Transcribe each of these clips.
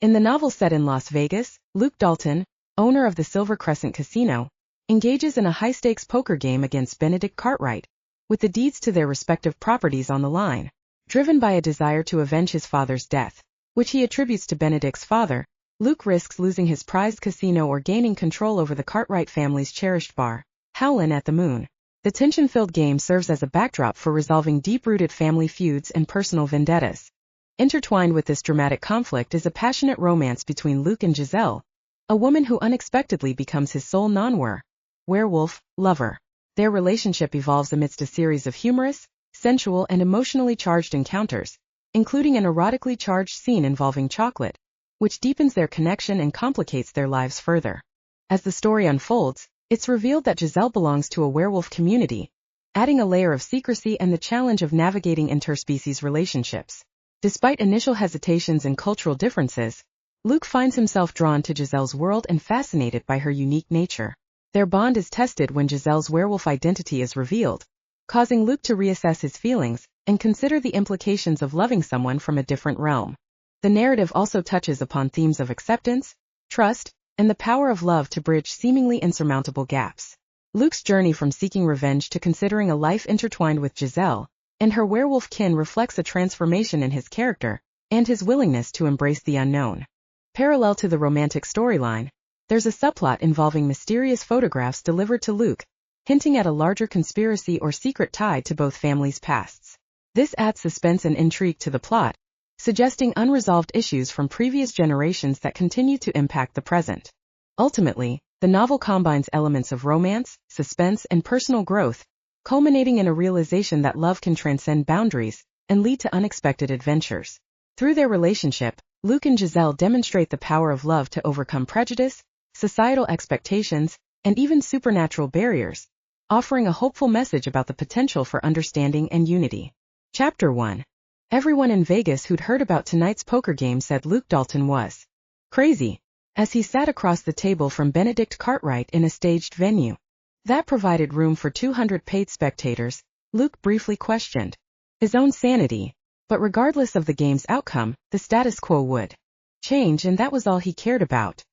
In the novel set in Las Vegas, Luke Dalton, owner of the Silver Crescent Casino, engages in a high-stakes poker game against Benedict Cartwright, with the deeds to their respective properties on the line. Driven by a desire to avenge his father's death, which he attributes to Benedict's father, Luke risks losing his prized casino or gaining control over the Cartwright family's cherished bar, Howlin' at the Moon. The tension-filled game serves as a backdrop for resolving deep-rooted family feuds and personal vendettas. Intertwined with this dramatic conflict is a passionate romance between Luke and Giselle, a woman who unexpectedly becomes his sole non-werewolf lover. Their relationship evolves amidst a series of humorous, sensual and emotionally charged encounters, including an erotically charged scene involving chocolate, which deepens their connection and complicates their lives further. As the story unfolds, it's revealed that Giselle belongs to a werewolf community, adding a layer of secrecy and the challenge of navigating interspecies relationships. Despite initial hesitations and cultural differences, Luke finds himself drawn to Giselle's world and fascinated by her unique nature. Their bond is tested when Giselle's werewolf identity is revealed, causing Luke to reassess his feelings and consider the implications of loving someone from a different realm. The narrative also touches upon themes of acceptance, trust, and the power of love to bridge seemingly insurmountable gaps. Luke's journey from seeking revenge to considering a life intertwined with Giselle and her werewolf kin reflects a transformation in his character and his willingness to embrace the unknown. Parallel to the romantic storyline, there's a subplot involving mysterious photographs delivered to Luke, hinting at a larger conspiracy or secret tied to both families' pasts. This adds suspense and intrigue to the plot, suggesting unresolved issues from previous generations that continue to impact the present. Ultimately, the novel combines elements of romance, suspense, and personal growth, culminating in a realization that love can transcend boundaries and lead to unexpected adventures. Through their relationship, Luke and Giselle demonstrate the power of love to overcome prejudice, societal expectations, and even supernatural barriers, offering a hopeful message about the potential for understanding and unity. Chapter 1. Everyone in Vegas who'd heard about tonight's poker game said Luke Dalton was crazy, as he sat across the table from Benedict Cartwright in a staged venue. That provided room for 200 paid spectators. Luke briefly questioned his own sanity, but regardless of the game's outcome, the status quo would change, and that was all he cared about.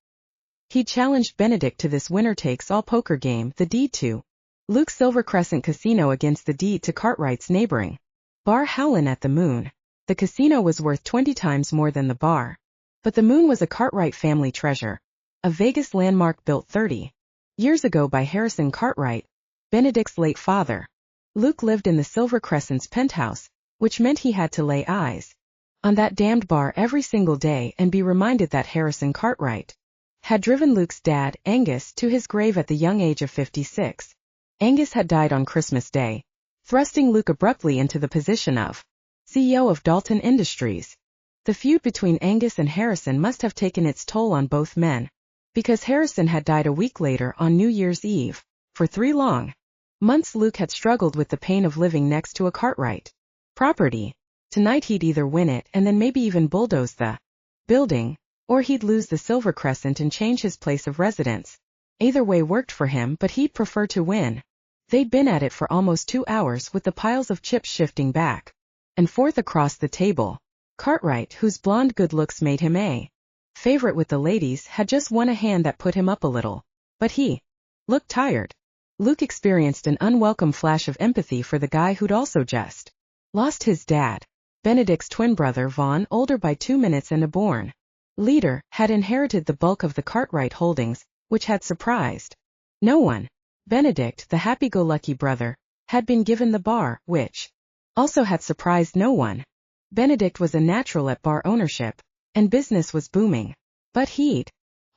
He challenged Benedict to this winner-takes-all poker game, the deed to Luke's Silver Crescent Casino against the deed to Cartwright's neighboring bar Howlin' at the Moon. The casino was worth 20 times more than the bar, but the moon was a Cartwright family treasure, a Vegas landmark built 30 years ago by Harrison Cartwright, Benedict's late father. Luke lived in the Silver Crescent's penthouse, which meant he had to lay eyes on that damned bar every single day and be reminded that Harrison Cartwright had driven Luke's dad, Angus, to his grave at the young age of 56. Angus had died on Christmas Day, thrusting Luke abruptly into the position of CEO of Dalton Industries. The feud between Angus and Harrison must have taken its toll on both men, because Harrison had died a week later on New Year's Eve. For 3 long months Luke had struggled with the pain of living next to a Cartwright property. Tonight he'd either win it and then maybe even bulldoze the building, or he'd lose the Silver Crescent and change his place of residence. Either way worked for him, but he'd prefer to win. They'd been at it for almost 2 hours, with the piles of chips shifting back and forth across the table. Cartwright, whose blonde good looks made him a favorite with the ladies, had just won a hand that put him up a little, but he looked tired. Luke experienced an unwelcome flash of empathy for the guy who'd also just lost his dad. Benedict's twin brother Vaughn, older by 2 minutes and a born leader, had inherited the bulk of the Cartwright holdings, which had surprised no one. Benedict, the happy-go-lucky brother, had been given the bar, which also had surprised no one. Benedict was a natural at bar ownership, and business was booming. But he'd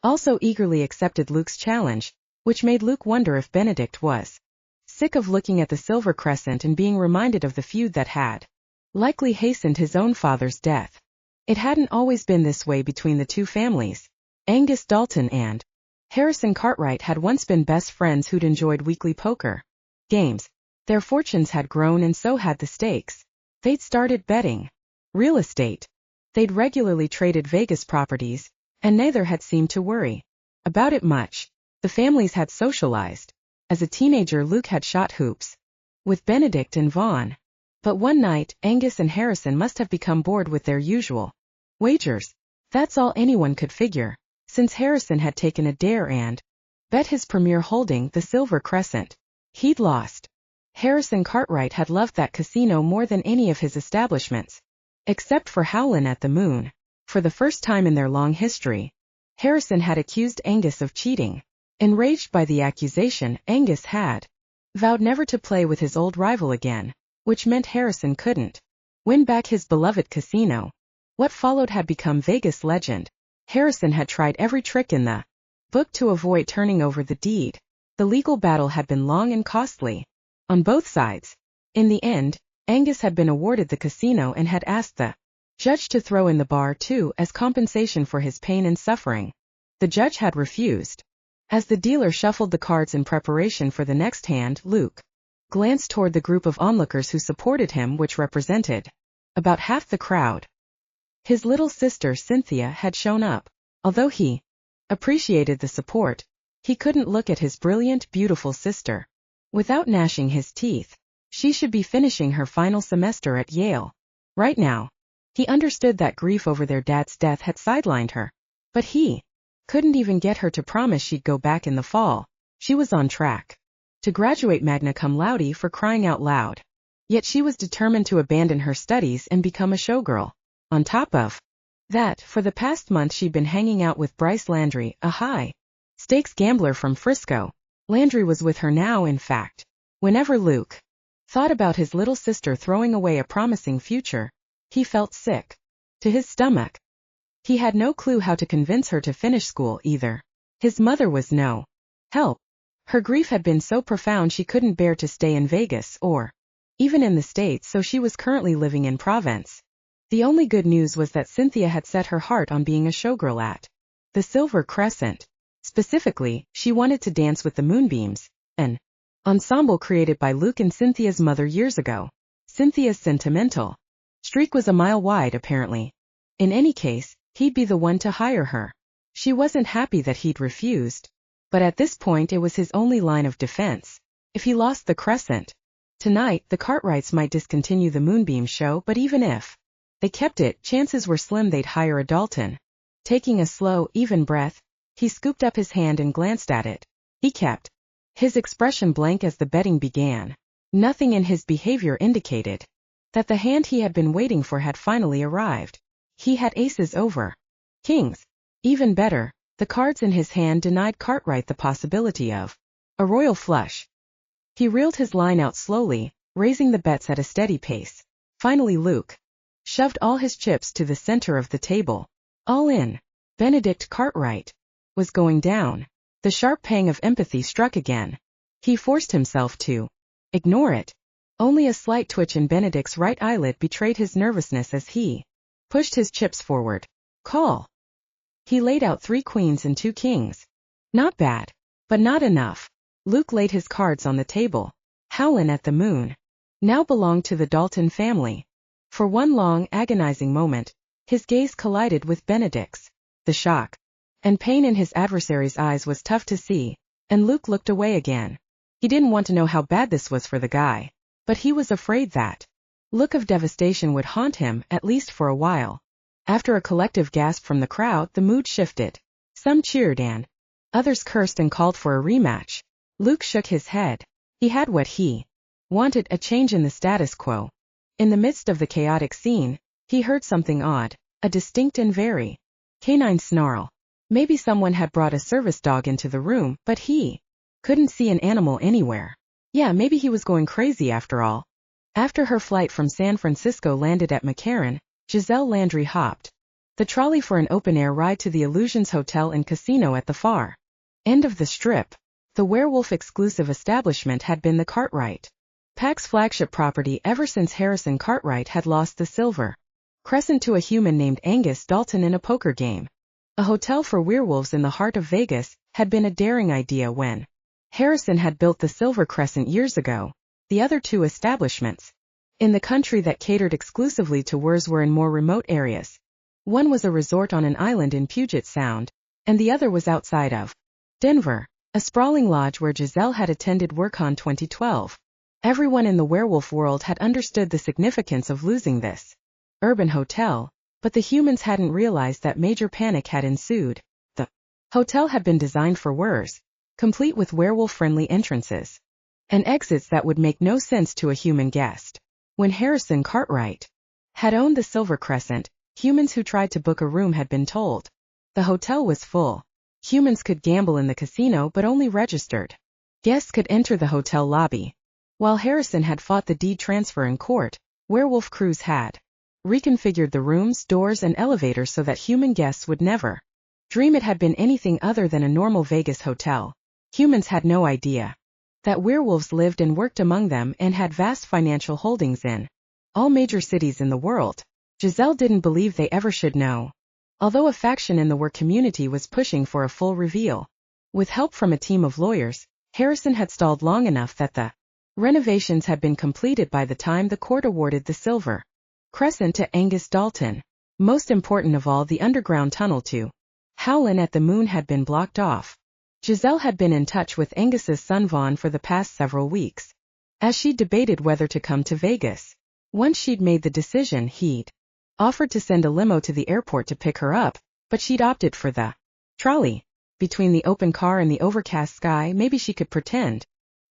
also eagerly accepted Luke's challenge, which made Luke wonder if Benedict was sick of looking at the Silver Crescent and being reminded of the feud that had likely hastened his own father's death. It hadn't always been this way between the two families. Angus Dalton and Harrison Cartwright had once been best friends who'd enjoyed weekly poker games. Their fortunes had grown and so had the stakes. They'd started betting real estate. They'd regularly traded Vegas properties, and neither had seemed to worry about it much. The families had socialized. As a teenager, Luke had shot hoops with Benedict and Vaughn. But one night, Angus and Harrison must have become bored with their usual wagers. That's all anyone could figure, since Harrison had taken a dare and bet his premier holding the Silver Crescent. He'd lost. Harrison Cartwright had loved that casino more than any of his establishments, except for Howlin' at the Moon. For the first time in their long history, Harrison had accused Angus of cheating. Enraged by the accusation, Angus had vowed never to play with his old rival again, which meant Harrison couldn't win back his beloved casino. What followed had become Vegas legend. Harrison had tried every trick in the book to avoid turning over the deed. The legal battle had been long and costly on both sides. In the end, Angus had been awarded the casino and had asked the judge to throw in the bar too as compensation for his pain and suffering. The judge had refused. As the dealer shuffled the cards in preparation for the next hand, Luke glanced toward the group of onlookers who supported him, which represented about half the crowd. His little sister Cynthia had shown up. Although he appreciated the support, he couldn't look at his brilliant, beautiful sister without gnashing his teeth. She should be finishing her final semester at Yale right now. He understood that grief over their dad's death had sidelined her, but he couldn't even get her to promise she'd go back in the fall. She was on track to graduate magna cum laude, for crying out loud. Yet she was determined to abandon her studies and become a showgirl. On top of that, for the past month she'd been hanging out with Bryce Landry, a high-stakes gambler from Frisco. Landry was with her now, in fact. Whenever Luke thought about his little sister throwing away a promising future, he felt sick to his stomach. He had no clue how to convince her to finish school either. His mother was no help. Her grief had been so profound she couldn't bear to stay in Vegas or even in the States, so she was currently living in Provence. The only good news was that Cynthia had set her heart on being a showgirl at the Silver Crescent. Specifically, she wanted to dance with the Moonbeams, an ensemble created by Luke and Cynthia's mother years ago. Cynthia's sentimental streak was a mile wide, apparently. In any case, he'd be the one to hire her. She wasn't happy that he'd refused, but at this point it was his only line of defense. If he lost the Crescent tonight, the Cartwrights might discontinue the Moonbeam show, but even if they kept it, chances were slim they'd hire a Dalton. Taking a slow, even breath, he scooped up his hand and glanced at it. He kept his expression blank as the betting began. Nothing in his behavior indicated that the hand he had been waiting for had finally arrived. He had aces over kings. Even better, the cards in his hand denied Cartwright the possibility of a royal flush. He reeled his line out slowly, raising the bets at a steady pace. Finally Luke shoved all his chips to the center of the table. All in. Benedict Cartwright was going down. The sharp pang of empathy struck again. He forced himself to ignore it. Only a slight twitch in Benedict's right eyelid betrayed his nervousness as he pushed his chips forward. Call. He laid out 3 queens and 2 kings. Not bad, but not enough. Luke laid his cards on the table. Howlin' at the Moon now belonged to the Dalton family. For one long, agonizing moment, his gaze collided with Benedict's. The shock and pain in his adversary's eyes was tough to see, and Luke looked away again. He didn't want to know how bad this was for the guy, but he was afraid that look of devastation would haunt him, at least for a while. After a collective gasp from the crowd, the mood shifted. Some cheered and others cursed and called for a rematch. Luke shook his head. He had what he wanted, a change in the status quo. In the midst of the chaotic scene, he heard something odd, a distinct and very canine snarl. Maybe someone had brought a service dog into the room, but he couldn't see an animal anywhere. Yeah, maybe he was going crazy after all. After her flight from San Francisco landed at McCarran, Giselle Landry hopped the trolley for an open-air ride to the Illusions Hotel and Casino at the far end of the Strip. The Werewolf exclusive establishment had been the Cartwright Pack's flagship property ever since Harrison Cartwright had lost the Silver Crescent to a human named Angus Dalton in a poker game. A hotel for werewolves in the heart of Vegas had been a daring idea when Harrison had built the Silver Crescent years ago. The other 2 establishments in the country that catered exclusively to wers were in more remote areas. One was a resort on an island in Puget Sound, and the other was outside of Denver, a sprawling lodge where Giselle had attended WorkCon 2012. Everyone in the werewolf world had understood the significance of losing this urban hotel. But the humans hadn't realized that major panic had ensued. The hotel had been designed for werewolves, complete with werewolf-friendly entrances and exits that would make no sense to a human guest. When Harrison Cartwright had owned the Silver Crescent, humans who tried to book a room had been told the hotel was full. Humans could gamble in the casino but only registered guests could enter the hotel lobby. While Harrison had fought the deed transfer in court, werewolf crews had reconfigured the rooms, doors, and elevators so that human guests would never dream it had been anything other than a normal Vegas hotel. Humans had no idea that werewolves lived and worked among them and had vast financial holdings in all major cities in the world. Giselle didn't believe they ever should know, although a faction in the werewolf community was pushing for a full reveal. With help from a team of lawyers, Harrison had stalled long enough that the renovations had been completed by the time the court awarded the Silver Crescent to Angus Dalton. Most important of all, the underground tunnel to Howlin' at the Moon had been blocked off. Giselle had been in touch with Angus's son Vaughn for the past several weeks, as she debated whether to come to Vegas. Once she'd made the decision, he'd offered to send a limo to the airport to pick her up, but she'd opted for the trolley. Between the open car and the overcast sky, maybe she could pretend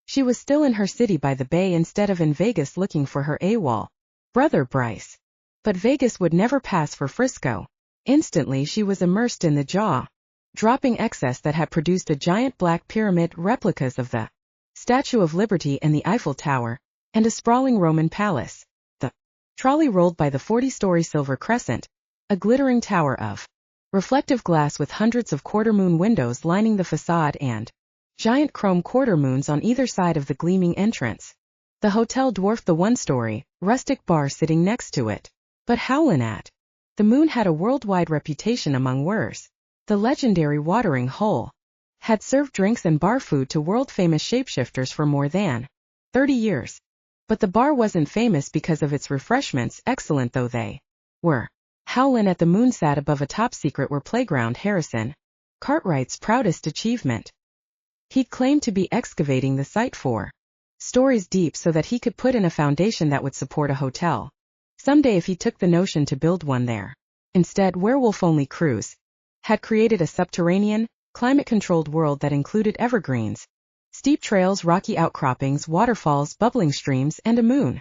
she was still in her city by the bay instead of in Vegas looking for her AWOL brother Bryce. But Vegas would never pass for Frisco. Instantly she was immersed in the jaw-dropping excess that had produced a giant black pyramid, replicas of the Statue of Liberty and the Eiffel Tower, and a sprawling Roman palace. The trolley rolled by the 40-story Silver Crescent, a glittering tower of reflective glass with hundreds of quarter-moon windows lining the facade and giant chrome quarter-moons on either side of the gleaming entrance. The hotel dwarfed the one-story, rustic bar sitting next to it. But Howlin' at the Moon had a worldwide reputation among werewolves. The legendary watering hole had served drinks and bar food to world-famous shapeshifters for more than 30 years. But the bar wasn't famous because of its refreshments, excellent though they were. Howlin' at the Moon sat above a top-secret war playground, Harrison Cartwright's proudest achievement. He'd claimed to be excavating the site 4 stories deep so that he could put in a foundation that would support a hotel someday if he took the notion to build one there. Instead, werewolf-only crews had created a subterranean, climate-controlled world that included evergreens, steep trails, rocky outcroppings, waterfalls, bubbling streams, and a moon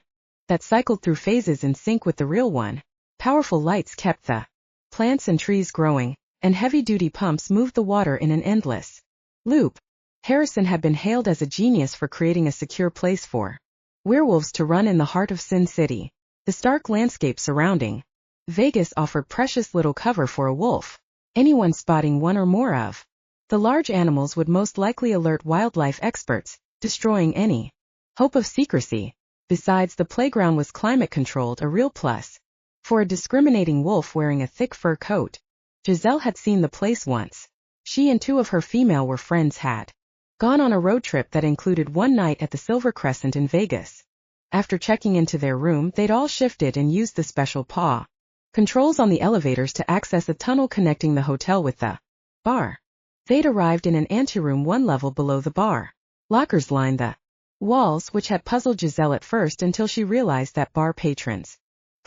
that cycled through phases in sync with the real one. Powerful lights kept the plants and trees growing, and heavy-duty pumps moved the water in an endless loop. Harrison had been hailed as a genius for creating a secure place for werewolves to run in the heart of Sin City. The stark landscape surrounding Vegas offered precious little cover for a wolf. Anyone spotting one or more of the large animals would most likely alert wildlife experts, destroying any hope of secrecy. Besides, the playground was climate-controlled, a real plus for a discriminating wolf wearing a thick fur coat. Giselle had seen the place once. She and 2 of her female friends had gone on a road trip that included one night at the Silver Crescent in Vegas. After checking into their room, they'd all shifted and used the special paw controls on the elevators to access a tunnel connecting the hotel with the bar. They'd arrived in an anteroom 1 level below the bar. Lockers lined the walls, which had puzzled Giselle at first until she realized that bar patrons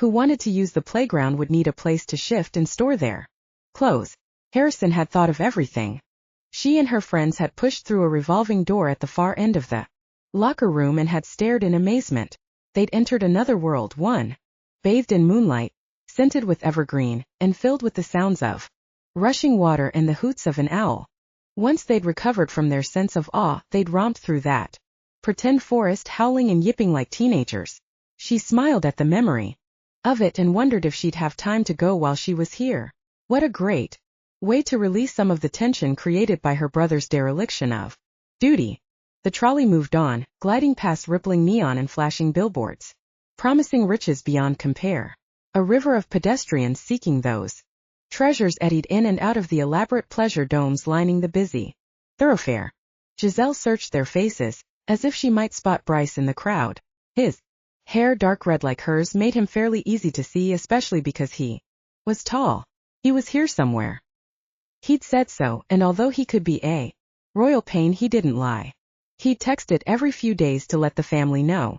who wanted to use the playground would need a place to shift and store their clothes. Harrison had thought of everything. She and her friends had pushed through a revolving door at the far end of the locker room and had stared in amazement. They'd entered another world, one bathed in moonlight, scented with evergreen, and filled with the sounds of rushing water and the hoots of an owl. Once they'd recovered from their sense of awe, they'd romped through that pretend forest, howling and yipping like teenagers. She smiled at the memory of it and wondered if she'd have time to go while she was here. What a great way to release some of the tension created by her brother's dereliction of duty. The trolley moved on, gliding past rippling neon and flashing billboards, promising riches beyond compare. A river of pedestrians seeking those treasures eddied in and out of the elaborate pleasure domes lining the busy thoroughfare. Giselle searched their faces, as if she might spot Bryce in the crowd. His hair, dark red like hers, made him fairly easy to see, especially because he was tall. He was here somewhere. He'd said so, and although he could be a royal pain, he didn't lie. He'd texted every few days to let the family know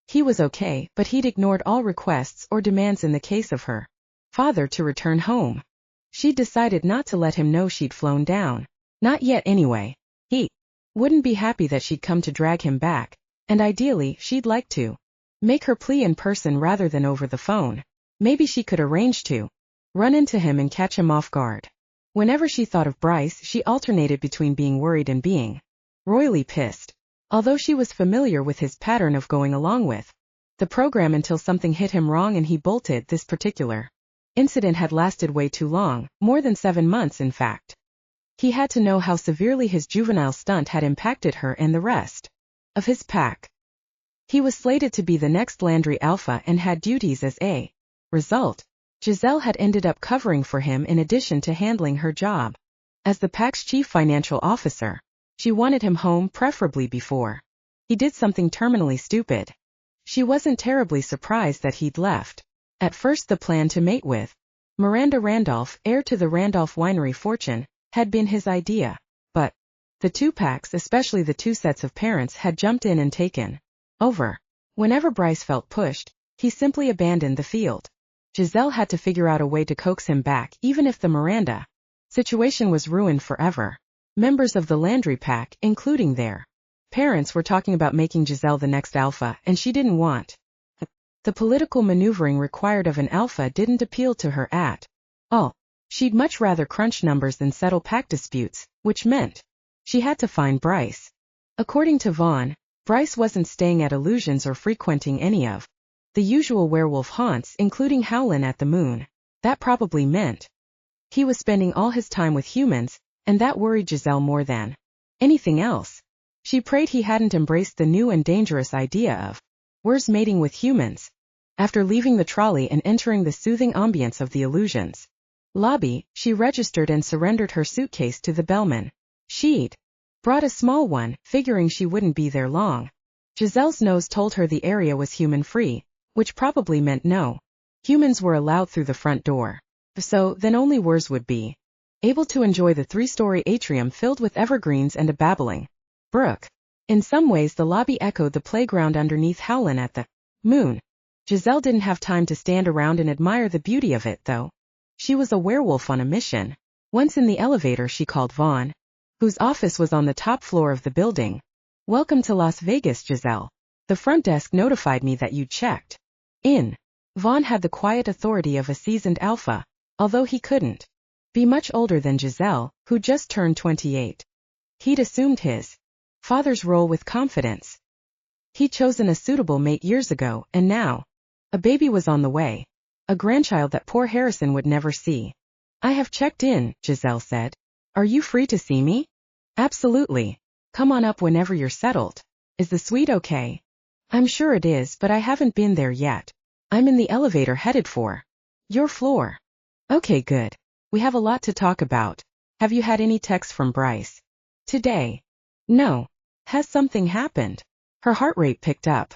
he was okay, but he'd ignored all requests or demands in the case of her father to return home. She'd decided not to let him know she'd flown down. Not yet anyway. He wouldn't be happy that she'd come to drag him back, and ideally she'd like to make her plea in person rather than over the phone. Maybe she could arrange to run into him and catch him off guard. Whenever she thought of Bryce, she alternated between being worried and being royally pissed, although she was familiar with his pattern of going along with the program until something hit him wrong and he bolted. This particular incident had lasted way too long, more than 7 months in fact. He had to know how severely his juvenile stunt had impacted her and the rest of his pack. He was slated to be the next Landry Alpha and had duties as a result. Giselle had ended up covering for him in addition to handling her job as the pack's chief financial officer. She wanted him home, preferably before he did something terminally stupid. She wasn't terribly surprised that he'd left. At first the plan to mate with Miranda Randolph, heir to the Randolph winery fortune, had been his idea, but the two packs, especially the two sets of parents, had jumped in and taken over. Whenever Bryce felt pushed, he simply abandoned the field. Giselle had to figure out a way to coax him back, even if the Miranda situation was ruined forever. Members of the Landry pack, including their parents, were talking about making Giselle the next alpha, and she didn't want. The political maneuvering required of an alpha didn't appeal to her at all. She'd much rather crunch numbers than settle pack disputes, which meant she had to find Bryce. According to Vaughn, Bryce wasn't staying at Illusions or frequenting any of the usual werewolf haunts, including Howlin' at the Moon. That probably meant he was spending all his time with humans, and that worried Giselle more than anything else. She prayed he hadn't embraced the new and dangerous idea of Wer's mating with humans. After leaving the trolley and entering the soothing ambience of the Illusions lobby, she registered and surrendered her suitcase to the bellman. She'd brought a small one, figuring she wouldn't be there long. Giselle's nose told her the area was human-free, which probably meant no humans were allowed through the front door. So, then only Wers would be able to enjoy the 3-story atrium filled with evergreens and a babbling brook. In some ways the lobby echoed the playground underneath Howlin' at the Moon. Giselle didn't have time to stand around and admire the beauty of it, though. She was a werewolf on a mission. Once in the elevator she called Vaughn, whose office was on the top floor of the building. "Welcome to Las Vegas, Giselle. The front desk notified me that you'd checked in." Vaughn had the quiet authority of a seasoned alpha, although he couldn't be much older than Giselle, who just turned 28. He'd assumed his father's role with confidence. He'd chosen a suitable mate years ago, and now a baby was on the way. A grandchild that poor Harrison would never see. "I have checked in," Giselle said. "Are you free to see me?" "Absolutely. Come on up whenever you're settled. Is the suite okay?" "I'm sure it is, but I haven't been there yet. I'm in the elevator headed for your floor." "Okay, good. We have a lot to talk about. Have you had any texts from Bryce today?" "No." "Has something happened?" Her heart rate picked up.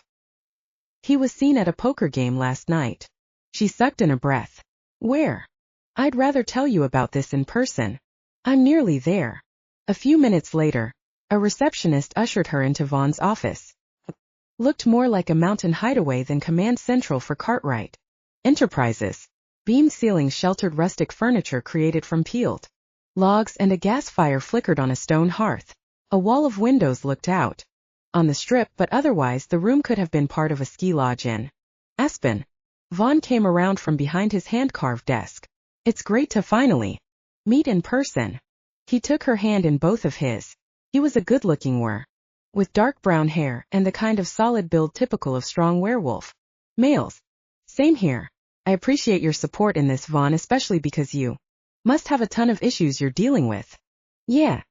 "He was seen at a poker game last night." She sucked in a breath. "Where?" "I'd rather tell you about this in person. I'm nearly there." A few minutes later, a receptionist ushered her into Vaughn's office. Looked more like a mountain hideaway than command central for Cartwright Enterprises. Beamed ceilings sheltered rustic furniture created from peeled logs, and a gas fire flickered on a stone hearth. A wall of windows looked out on the strip, but otherwise the room could have been part of a ski lodge in Aspen. Vaughn came around from behind his hand-carved desk. "It's great to finally meet in person." He took her hand in both of his. He was a good-looking wer, with dark brown hair and the kind of solid build typical of strong werewolf males. "Same here. I appreciate your support in this, Vaughn, especially because you must have a ton of issues you're dealing with." "Yeah."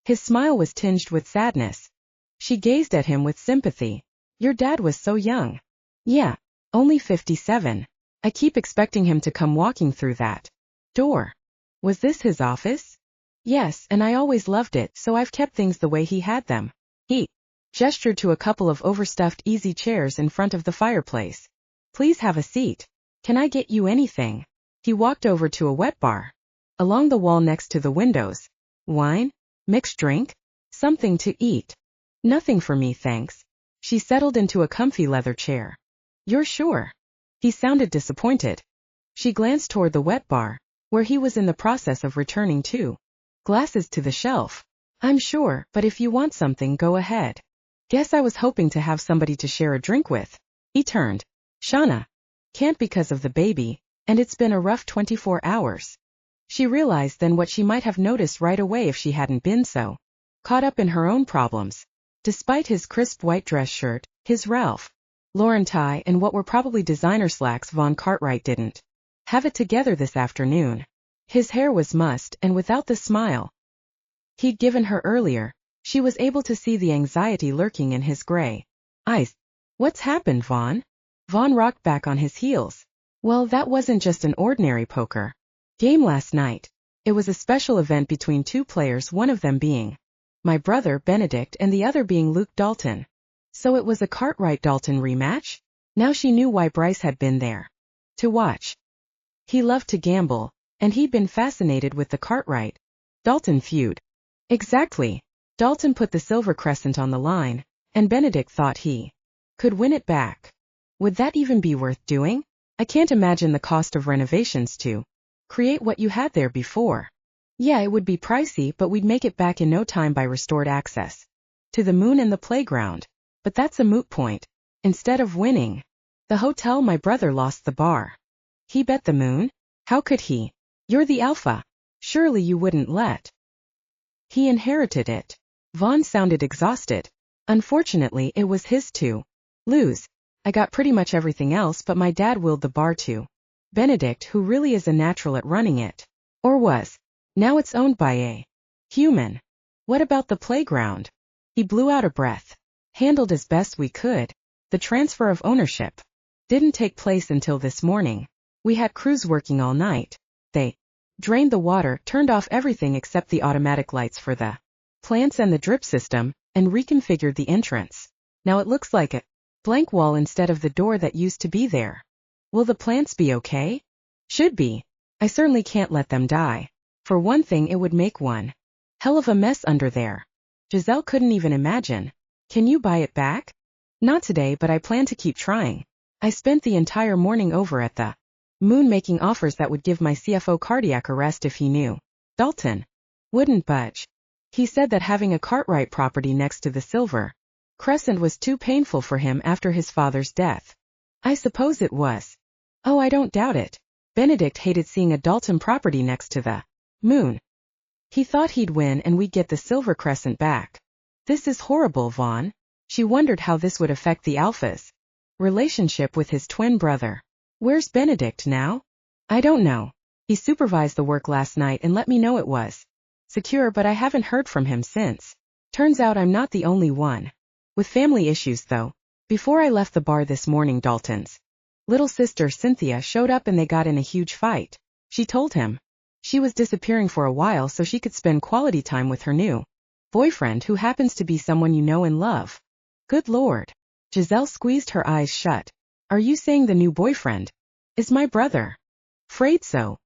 His smile was tinged with sadness. She gazed at him with sympathy. "Your dad was so young." "Yeah. Only 57. I keep expecting him to come walking through that door." "Was this his office?" "Yes, and I always loved it, so I've kept things the way he had them." He gestured to a couple of overstuffed easy chairs in front of the fireplace. "Please have a seat. Can I get you anything?" He walked over to a wet bar along the wall next to the windows. "Wine? Mixed drink? Something to eat?" "Nothing for me, thanks." She settled into a comfy leather chair. "You're sure?" He sounded disappointed. She glanced toward the wet bar, where he was in the process of returning 2 glasses to the shelf. I'm sure, but if you want something, go ahead. Guess I was hoping to have somebody to share a drink with. He turned. Shauna. Can't because of the baby, and it's been a rough 24 hours. She realized then what she might have noticed right away if she hadn't been so caught up in her own problems. Despite his crisp white dress shirt, his Ralph Lauren tie, and what were probably designer slacks, Von Cartwright didn't have it together this afternoon. His hair was mussed, and without the smile he'd given her earlier, she was able to see the anxiety lurking in his gray eyes. What's happened, Vaughn? Vaughn rocked back on his heels. Well, that wasn't just an ordinary poker game last night. It was a special event between 2 players, one of them being my brother Benedict and the other being Luke Dalton. So it was a Cartwright-Dalton rematch? Now she knew why Bryce had been there to watch. He loved to gamble, and he'd been fascinated with the Cartwright-Dalton feud. Exactly. Dalton put the silver Crescent on the line, and Benedict thought he could win it back. Would that even be worth doing? I can't imagine the cost of renovations to create what you had there before. Yeah, it would be pricey, but we'd make it back in no time by restored access to the moon and the playground. But that's a moot point. Instead of winning the hotel, my brother lost the bar. He bet the moon? How could he? You're the alpha. Surely you wouldn't let. He inherited it. Vaughn sounded exhausted. Unfortunately, it was his to lose. I got pretty much everything else, but my dad willed the bar to Benedict, who really is a natural at running it. Or was. Now it's owned by a human. What about the playground? He blew out a breath. Handled as best we could. The transfer of ownership didn't take place until this morning. We had crews working all night. They drained the water, turned off everything except the automatic lights for the plants and the drip system, and reconfigured the entrance. Now it looks like a blank wall instead of the door that used to be there. Will the plants be okay? Should be. I certainly can't let them die. For one thing, it would make one hell of a mess under there. Giselle couldn't even imagine. Can you buy it back? Not today, but I plan to keep trying. I spent the entire morning over at the moon making offers that would give my CFO cardiac arrest if he knew. Dalton wouldn't budge. He said that having a Cartwright property next to the silver Crescent was too painful for him after his father's death. I suppose it was. Oh, I don't doubt it. Benedict hated seeing a Dalton property next to the moon. He thought he'd win and we'd get the silver Crescent back. This is horrible, Vaughn. She wondered how this would affect the Alpha's relationship with his twin brother. Where's Benedict now? I don't know. He supervised the work last night and let me know it was secure, but I haven't heard from him since. Turns out I'm not the only one with family issues, though. Before I left the bar this morning, Dalton's little sister Cynthia showed up and they got in a huge fight. She told him she was disappearing for a while so she could spend quality time with her new boyfriend, who happens to be someone you know and love. Good Lord. Giselle squeezed her eyes shut. Are you saying the new boyfriend is my brother? Afraid so.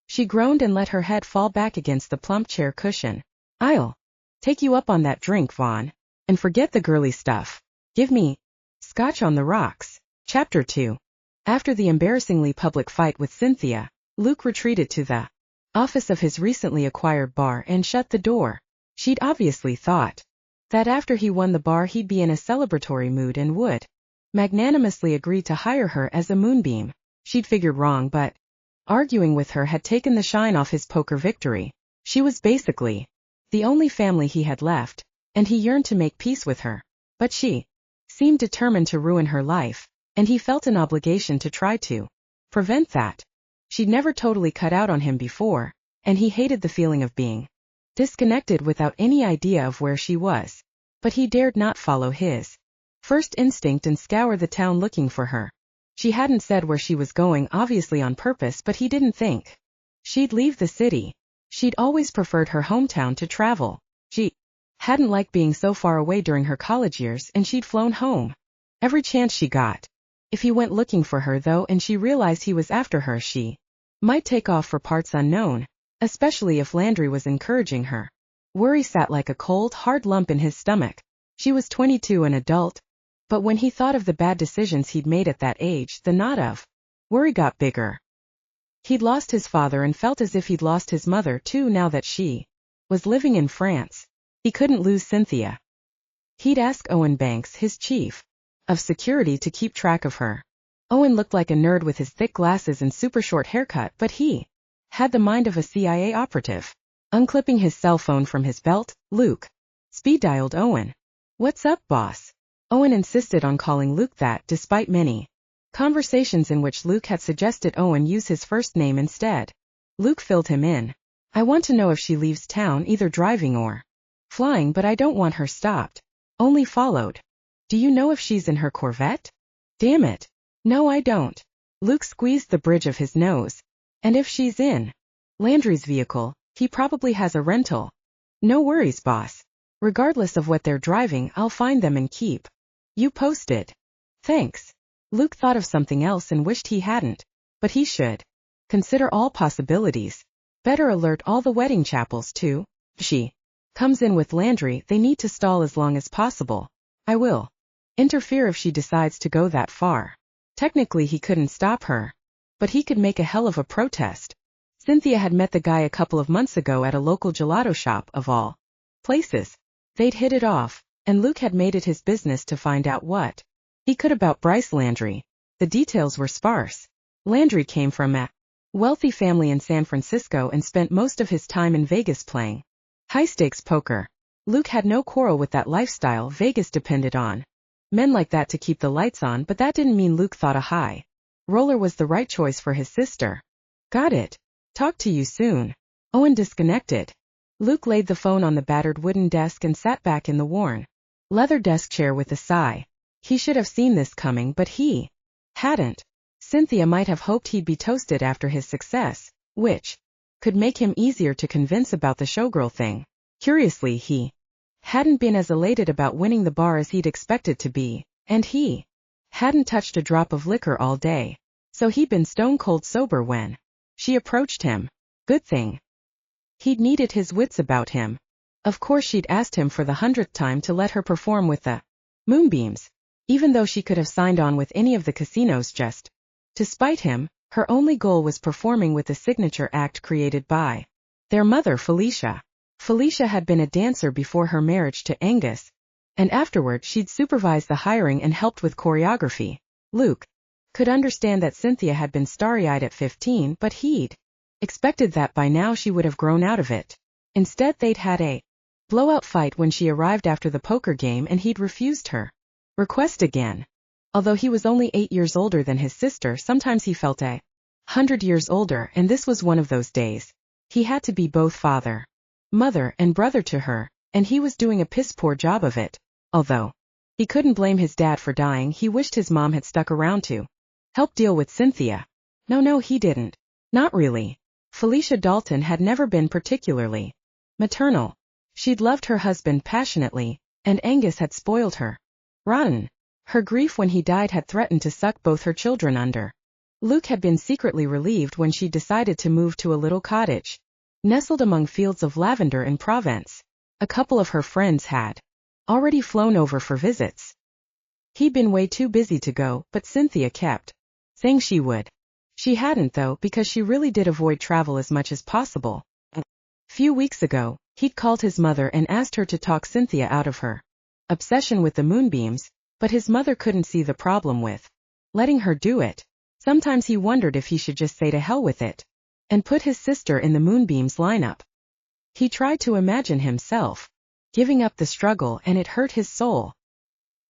She groaned and let her head fall back against the plump chair cushion. I'll take you up on that drink, Vaughn. And forget the girly stuff. Give me scotch on the rocks. Chapter 2. After the embarrassingly public fight with Cynthia, Luke retreated to the office of his recently acquired bar and shut the door. She'd obviously thought that after he won the bar he'd be in a celebratory mood and would magnanimously agree to hire her as a moonbeam. She'd figured wrong, but arguing with her had taken the shine off his poker victory. She was basically the only family he had left, and he yearned to make peace with her. But she seemed determined to ruin her life, and he felt an obligation to try to prevent that. She'd never totally cut out on him before, and he hated the feeling of being disconnected without any idea of where she was. But he dared not follow his first instinct and scour the town looking for her. She hadn't said where she was going, obviously on purpose, but he didn't think she'd leave the city. She'd always preferred her hometown to travel. She hadn't liked being so far away during her college years, and she'd flown home every chance she got. If he went looking for her, though, and she realized he was after her, she might take off for parts unknown, especially if Landry was encouraging her. Worry sat like a cold, hard lump in his stomach. She was 22, an adult, but when he thought of the bad decisions he'd made at that age, the knot of worry got bigger. He'd lost his father and felt as if he'd lost his mother too now that she was living in France. He couldn't lose Cynthia. He'd ask Owen Banks, his chief of security, to keep track of her. Owen looked like a nerd with his thick glasses and super short haircut, but he had the mind of a CIA operative. Unclipping his cell phone from his belt, Luke speed-dialed Owen. "What's up, boss?" Owen insisted on calling Luke that, despite many conversations in which Luke had suggested Owen use his first name instead. Luke filled him in. "I want to know if she leaves town, either driving or flying, but I don't want her stopped. Only followed. Do you know if she's in her Corvette?" "Damn it. No, I don't." Luke squeezed the bridge of his nose. "And if she's in Landry's vehicle, he probably has a rental." "No worries, boss. Regardless of what they're driving, I'll find them and keep you posted." "Thanks." Luke thought of something else and wished he hadn't. But he should consider all possibilities. Better alert all the wedding chapels too. If she comes in with Landry, they need to stall as long as possible. I will interfere if she decides to go that far. Technically he couldn't stop her, but he could make a hell of a protest. Cynthia had met the guy a couple of months ago at a local gelato shop, of all places. They'd hit it off, and Luke had made it his business to find out what he could about Bryce Landry. The details were sparse. Landry came from a wealthy family in San Francisco and spent most of his time in Vegas playing high-stakes poker. Luke had no quarrel with that lifestyle. Vegas depended on men like that to keep the lights on, but that didn't mean Luke thought a high roller was the right choice for his sister. "Got it. Talk to you soon." Owen disconnected. Luke laid the phone on the battered wooden desk and sat back in the worn leather desk chair with a sigh. He should have seen this coming, but he hadn't. Cynthia might have hoped he'd be toasted after his success, which could make him easier to convince about the showgirl thing. Curiously, he hadn't been as elated about winning the bar as he'd expected to be, and he hadn't touched a drop of liquor all day. So he'd been stone-cold sober when she approached him. Good thing he'd needed his wits about him. Of course she'd asked him for the 100th time to let her perform with the moonbeams, even though she could have signed on with any of the casinos just to spite him. Her only goal was performing with the signature act created by their mother, Felicia. Felicia had been a dancer before her marriage to Angus, and afterward she'd supervised the hiring and helped with choreography. Luke could understand that Cynthia had been starry-eyed at 15, but he'd expected that by now she would have grown out of it. Instead, they'd had a blowout fight when she arrived after the poker game, and he'd refused her request again. Although he was only 8 years older than his sister, sometimes he felt 100 years older, and this was one of those days. He had to be both father, mother, and brother to her, and he was doing a piss-poor job of it. Although he couldn't blame his dad for dying, he wished his mom had stuck around to help deal with Cynthia. No, he didn't. Not really. Felicia Dalton had never been particularly maternal. She'd loved her husband passionately, and Angus had spoiled her rotten. Her grief when he died had threatened to suck both her children under. Luke had been secretly relieved when she decided to move to a little cottage nestled among fields of lavender in Provence. A couple of her friends had already flown over for visits. He'd been way too busy to go, but Cynthia kept saying she would. She hadn't, though, because she really did avoid travel as much as possible. A few weeks ago, he'd called his mother and asked her to talk Cynthia out of her obsession with the moonbeams, but his mother couldn't see the problem with letting her do it. Sometimes he wondered if he should just say to hell with it and put his sister in the moonbeams lineup. He tried to imagine himself giving up the struggle, and it hurt his soul.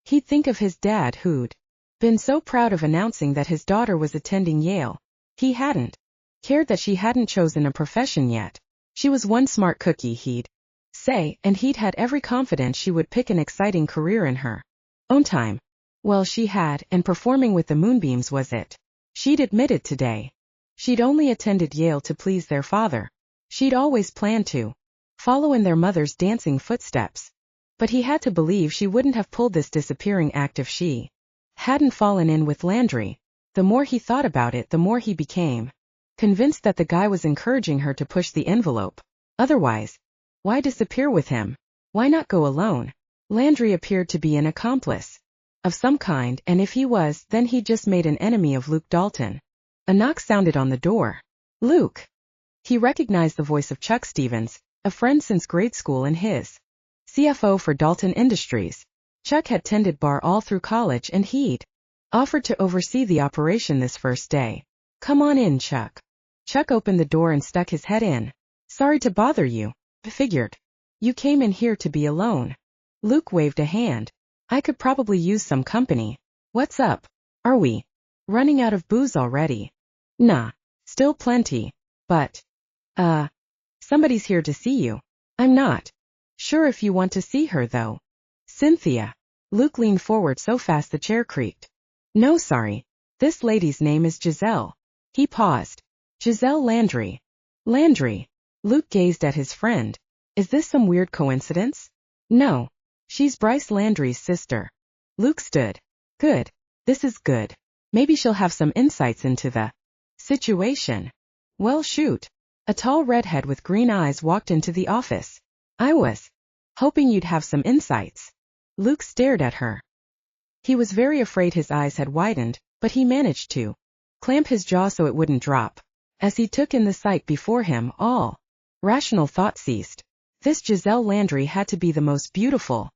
He'd think of his dad, who'd been so proud of announcing that his daughter was attending Yale. He hadn't cared that she hadn't chosen a profession yet. She was one smart cookie, he'd say, and he'd had every confidence she would pick an exciting career in her own time. Well, she had, and performing with the moonbeams was it. She'd admitted today she'd only attended Yale to please their father. She'd always planned to follow in their mother's dancing footsteps. But he had to believe she wouldn't have pulled this disappearing act if she hadn't fallen in with Landry. The more he thought about it, the more he became convinced that the guy was encouraging her to push the envelope. Otherwise, why disappear with him? Why not go alone? Landry appeared to be an accomplice of some kind, and if he was, then he'd just made an enemy of Luke Dalton. A knock sounded on the door. Luke. He recognized the voice of Chuck Stevens, a friend since grade school and his CFO for Dalton Industries. Chuck had tended bar all through college and he'd offered to oversee the operation this first day. Come on in, Chuck. Chuck opened the door and stuck his head in. Sorry to bother you. Figured you came in here to be alone. Luke waved a hand. I could probably use some company. What's up? Are we running out of booze already? Nah, still plenty. But, somebody's here to see you. I'm not sure if you want to see her though. Cynthia. Luke leaned forward so fast the chair creaked. No, sorry. This lady's name is Giselle. He paused. Giselle Landry. Landry. Luke gazed at his friend. Is this some weird coincidence? No. She's Bryce Landry's sister. Luke stood. Good. This is good. Maybe she'll have some insights into the situation. Well, shoot. A tall redhead with green eyes walked into the office. I was hoping you'd have some insights. Luke stared at her. He was very afraid his eyes had widened, but he managed to clamp his jaw so it wouldn't drop. As he took in the sight before him, all rational thought ceased. This Giselle Landry had to be the most beautiful,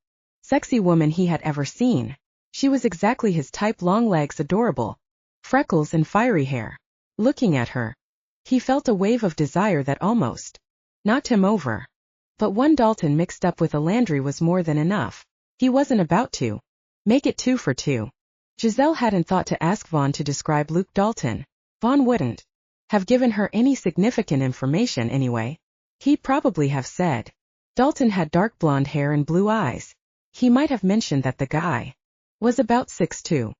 sexy woman he had ever seen. She was exactly his type, long legs, adorable freckles and fiery hair. Looking at her, he felt a wave of desire that almost knocked him over. But one Dalton mixed up with a Landry was more than enough. He wasn't about to make it 2 for 2. Giselle hadn't thought to ask Vaughn to describe Luke Dalton. Vaughn wouldn't have given her any significant information anyway. He'd probably have said Dalton had dark blonde hair and blue eyes. He might have mentioned that the guy was about 6'2".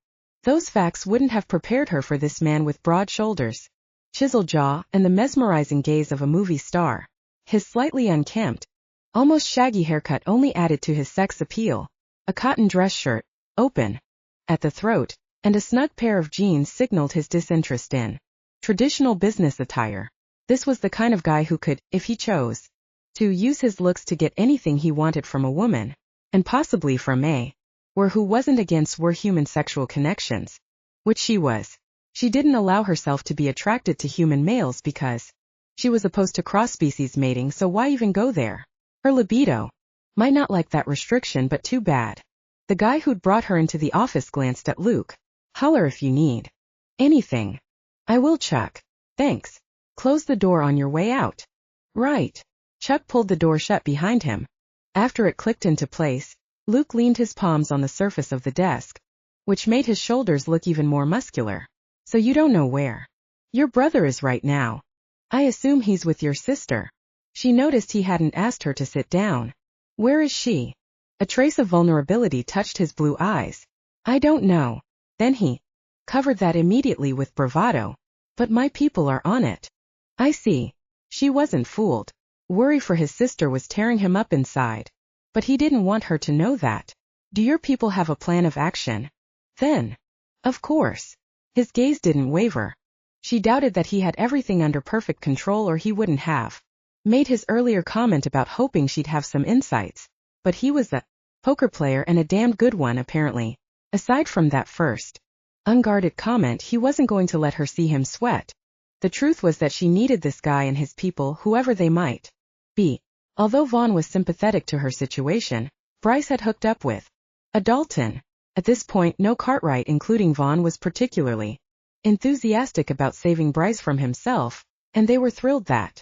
Those facts wouldn't have prepared her for this man with broad shoulders, chiseled jaw, and the mesmerizing gaze of a movie star. His slightly unkempt, almost shaggy haircut only added to his sex appeal. A cotton dress shirt, open at the throat, and a snug pair of jeans signaled his disinterest in traditional business attire. This was the kind of guy who could, if he chose, to use his looks to get anything he wanted from a woman, and possibly from a who wasn't against human sexual connections, which she was. She didn't allow herself to be attracted to human males because she was opposed to cross-species mating, so why even go there? Her libido might not like that restriction, but too bad. The guy who'd brought her into the office glanced at Luke. Holler if you need anything. I will, Chuck. Thanks. Close the door on your way out. Right. Chuck pulled the door shut behind him. After it clicked into place, Luke leaned his palms on the surface of the desk, which made his shoulders look even more muscular. So you don't know where your brother is right now? I assume he's with your sister. She noticed he hadn't asked her to sit down. Where is she? A trace of vulnerability touched his blue eyes. I don't know. Then he covered that immediately with bravado. But my people are on it. I see. She wasn't fooled. Worry for his sister was tearing him up inside. But he didn't want her to know that. Do your people have a plan of action? Then, of course. His gaze didn't waver. She doubted that he had everything under perfect control, or he wouldn't have made his earlier comment about hoping she'd have some insights. But he was a poker player, and a damned good one apparently. Aside from that first unguarded comment, he wasn't going to let her see him sweat. The truth was that she needed this guy and his people, whoever they might be. Although Vaughn was sympathetic to her situation, Bryce had hooked up with a Dalton. At this point, no Cartwright, including Vaughn, was particularly enthusiastic about saving Bryce from himself, and they were thrilled that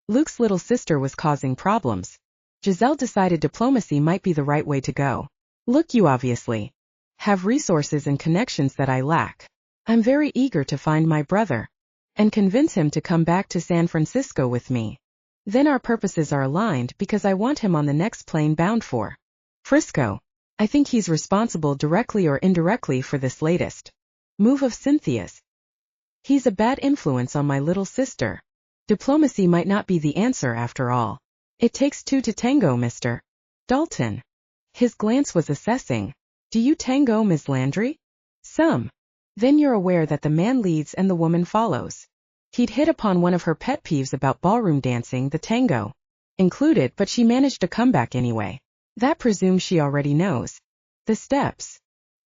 Luke's little sister was causing problems. Giselle decided diplomacy might be the right way to go. Look, you obviously have resources and connections that I lack. I'm very eager to find my brother and convince him to come back to San Francisco with me. Then our purposes are aligned, because I want him on the next plane bound for Frisco. I think he's responsible directly or indirectly for this latest move of Cynthia's. He's a bad influence on my little sister. Diplomacy might not be the answer after all. It takes 2 to tango, Mr. Dalton. His glance was assessing. Do you tango, Ms. Landry? Some. Then you're aware that the man leads and the woman follows. He'd hit upon one of her pet peeves about ballroom dancing, the tango included, but she managed a comeback anyway. That presumes she already knows the steps.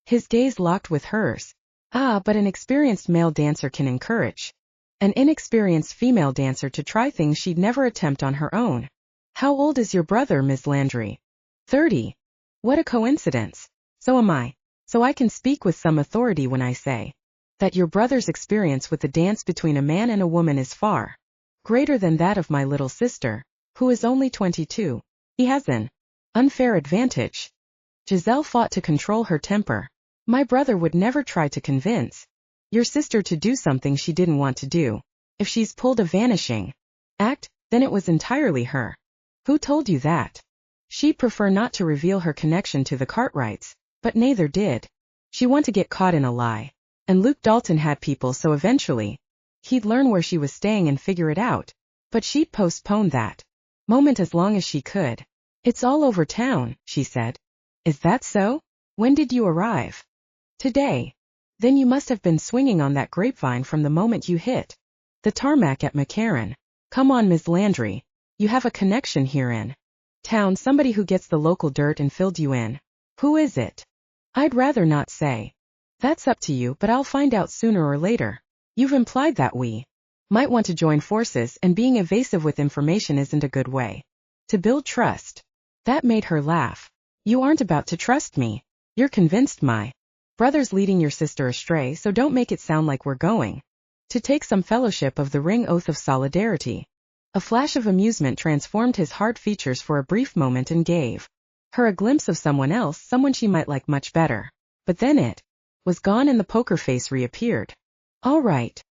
His gaze locked with hers. Ah, but an experienced male dancer can encourage An inexperienced female dancer to try things she'd never attempt on her own. How old is your brother, Ms. Landry? 30. What a coincidence. So am I. So I can speak with some authority when I say that your brother's experience with the dance between a man and a woman is far greater than that of my little sister, who is only 22. He has an unfair advantage. Giselle fought to control her temper. My brother would never try to convince your sister to do something she didn't want to do. If she's pulled a vanishing act, then it was entirely her. Who told you that? She'd prefer not to reveal her connection to the Cartwrights, but neither did. She wanted to get caught in a lie. And Luke Dalton had people, so eventually he'd learn where she was staying and figure it out. But she'd postponed that moment as long as she could. It's all over town, she said. Is that so? When did you arrive? Today. Then you must have been swinging on that grapevine from the moment you hit the tarmac at McCarran. Come on, Ms. Landry. You have a connection here in town, somebody who gets the local dirt and filled you in. Who is it? I'd rather not say. That's up to you, but I'll find out sooner or later. You've implied that we might want to join forces, and being evasive with information isn't a good way to build trust. That made her laugh. You aren't about to trust me. You're convinced my brother's leading your sister astray, so don't make it sound like we're going to take some fellowship of the ring oath of solidarity. A flash of amusement transformed his hard features for a brief moment and gave her a glimpse of someone else, someone she might like much better. But then it was gone and the poker face reappeared. All right.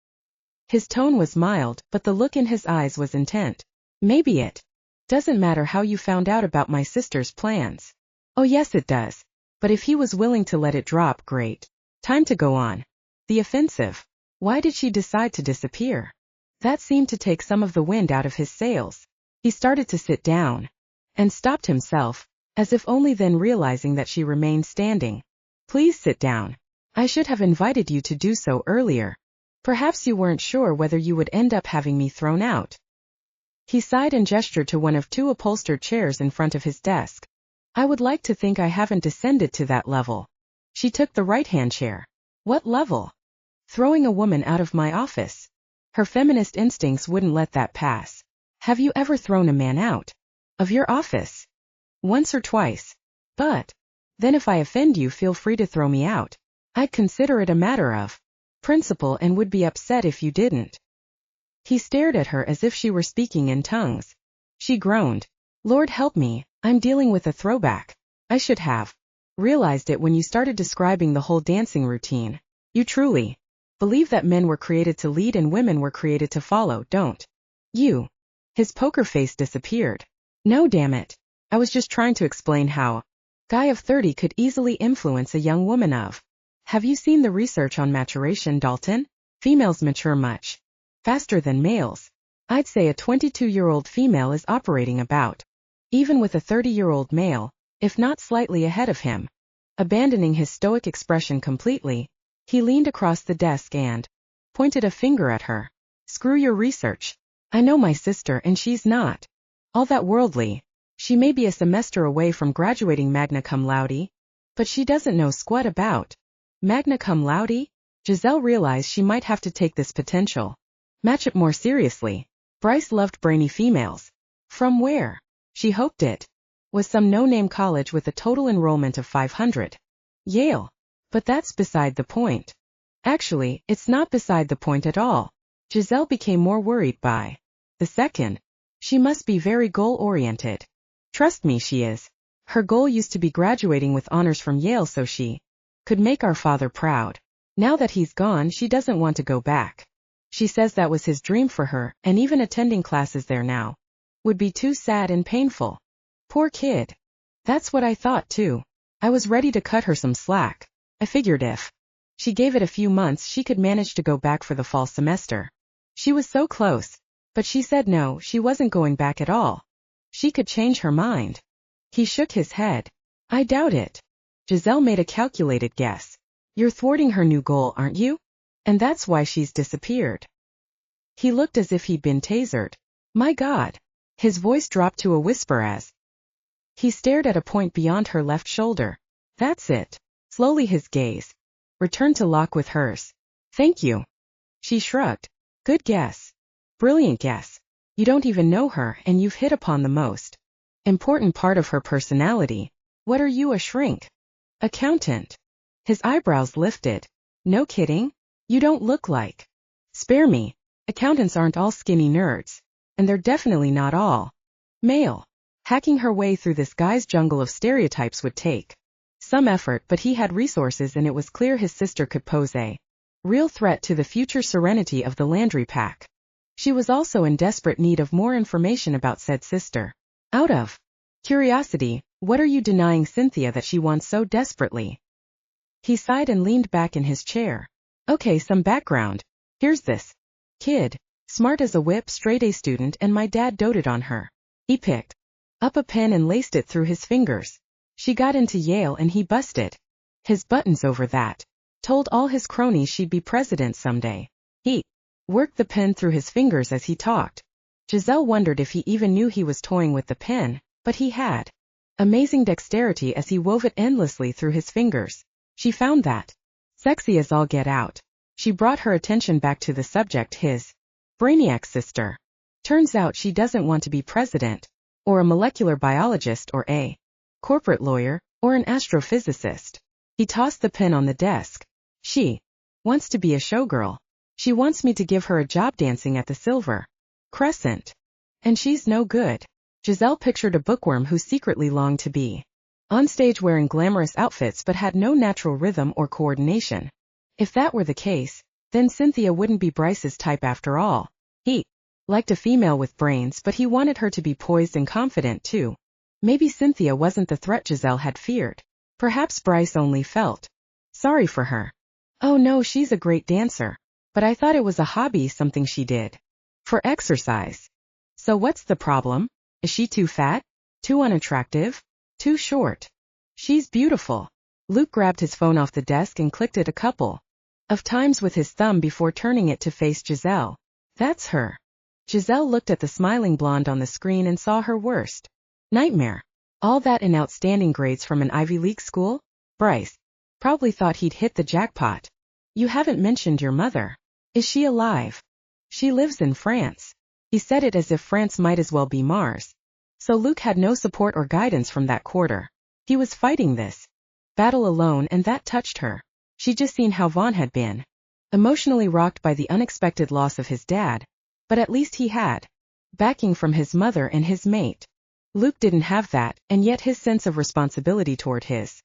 His tone was mild, but the look in his eyes was intent. Maybe it doesn't matter how you found out about my sister's plans. Oh yes it does. But if he was willing to let it drop, great. Time to go on the offensive. Why did she decide to disappear? That seemed to take some of the wind out of his sails. He started to sit down and stopped himself, as if only then realizing that she remained standing. Please sit down. I should have invited you to do so earlier. Perhaps you weren't sure whether you would end up having me thrown out. He sighed and gestured to one of two upholstered chairs in front of his desk. I would like to think I haven't descended to that level. She took the right-hand chair. What level? Throwing a woman out of my office. Her feminist instincts wouldn't let that pass. Have you ever thrown a man out of your office? Once or twice. But then if I offend you, feel free to throw me out. I'd consider it a matter of principle and would be upset if you didn't. He stared at her as if she were speaking in tongues. She groaned. Lord help me, I'm dealing with a throwback. I should have realized it when you started describing the whole dancing routine. You truly believe that men were created to lead and women were created to follow, don't you? His poker face disappeared. No, damn it. I was just trying to explain how a guy of 30 could easily influence a young woman of. Have you seen the research on maturation, Dalton? Females mature much faster than males. I'd say a 22-year-old female is operating about even with a 30-year-old male, if not slightly ahead of him. Abandoning his stoic expression completely, he leaned across the desk and pointed a finger at her. Screw your research. I know my sister and she's not all that worldly. She may be a semester away from graduating magna cum laude, but she doesn't know squat about magna cum laude. Giselle realized she might have to take this potential matchup more seriously. Bryce loved brainy females. From where? She hoped it was some no-name college with a total enrollment of 500. Yale. But that's beside the point. Actually, it's not beside the point at all. Giselle became more worried by the second. She must be very goal-oriented. Trust me, she is. Her goal used to be graduating with honors from Yale so she could make our father proud. Now that he's gone, she doesn't want to go back. She says that was his dream for her, and even attending classes there now would be too sad and painful. Poor kid. That's what I thought too. I was ready to cut her some slack. I figured if she gave it a few months she could manage to go back for the fall semester. She was so close. But she said no, she wasn't going back at all. She could change her mind. He shook his head. I doubt it. Giselle made a calculated guess. You're thwarting her new goal, aren't you? And that's why she's disappeared. He looked as if he'd been tasered. My God. His voice dropped to a whisper as he stared at a point beyond her left shoulder. That's it. Slowly his gaze returned to lock with hers. Thank you. She shrugged. Good guess. Brilliant guess. You don't even know her and you've hit upon the most important part of her personality. What are you, a shrink? Accountant. His eyebrows lifted. No kidding? You don't look like. Spare me. Accountants aren't all skinny nerds. And they're definitely not all male. Hacking her way through this guy's jungle of stereotypes would take some effort, but he had resources and it was clear his sister could pose a real threat to the future serenity of the Landry pack. She was also in desperate need of more information about said sister. Out of curiosity, what are you denying Cynthia that she wants so desperately? He sighed and leaned back in his chair. Okay, some background. Here's this kid, smart as a whip, straight A student, and my dad doted on her. He picked up a pen and laced it through his fingers. She got into Yale and he busted his buttons over that. Told all his cronies she'd be president someday. He worked the pen through his fingers as he talked. Giselle wondered if he even knew he was toying with the pen, but he had amazing dexterity as he wove it endlessly through his fingers. She found that sexy as all get out. She brought her attention back to the subject, his brainiac sister. Turns out she doesn't want to be president, or a molecular biologist, or a corporate lawyer, or an astrophysicist. He tossed the pen on the desk. She wants to be a showgirl. She wants me to give her a job dancing at the Silver Crescent. And she's no good. Giselle pictured a bookworm who secretly longed to be on stage wearing glamorous outfits but had no natural rhythm or coordination. If that were the case, then Cynthia wouldn't be Bryce's type after all. He liked a female with brains, but he wanted her to be poised and confident too. Maybe Cynthia wasn't the threat Giselle had feared. Perhaps Bryce only felt sorry for her. Oh no, she's a great dancer. But I thought it was a hobby, something she did for exercise. So what's the problem? Is she too fat? Too unattractive? Too short? She's beautiful. Luke grabbed his phone off the desk and clicked it a couple of times with his thumb before turning it to face Giselle. That's her. Giselle looked at the smiling blonde on the screen and saw her worst nightmare. All that in outstanding grades from an Ivy League school? Bryce probably thought he'd hit the jackpot. You haven't mentioned your mother. Is she alive? She lives in France. He said it as if France might as well be Mars. So Luke had no support or guidance from that quarter. He was fighting this battle alone, and that touched her. She'd just seen how Vaughn had been emotionally rocked by the unexpected loss of his dad, but at least he had backing from his mother and his mate. Luke didn't have that, and yet his sense of responsibility toward his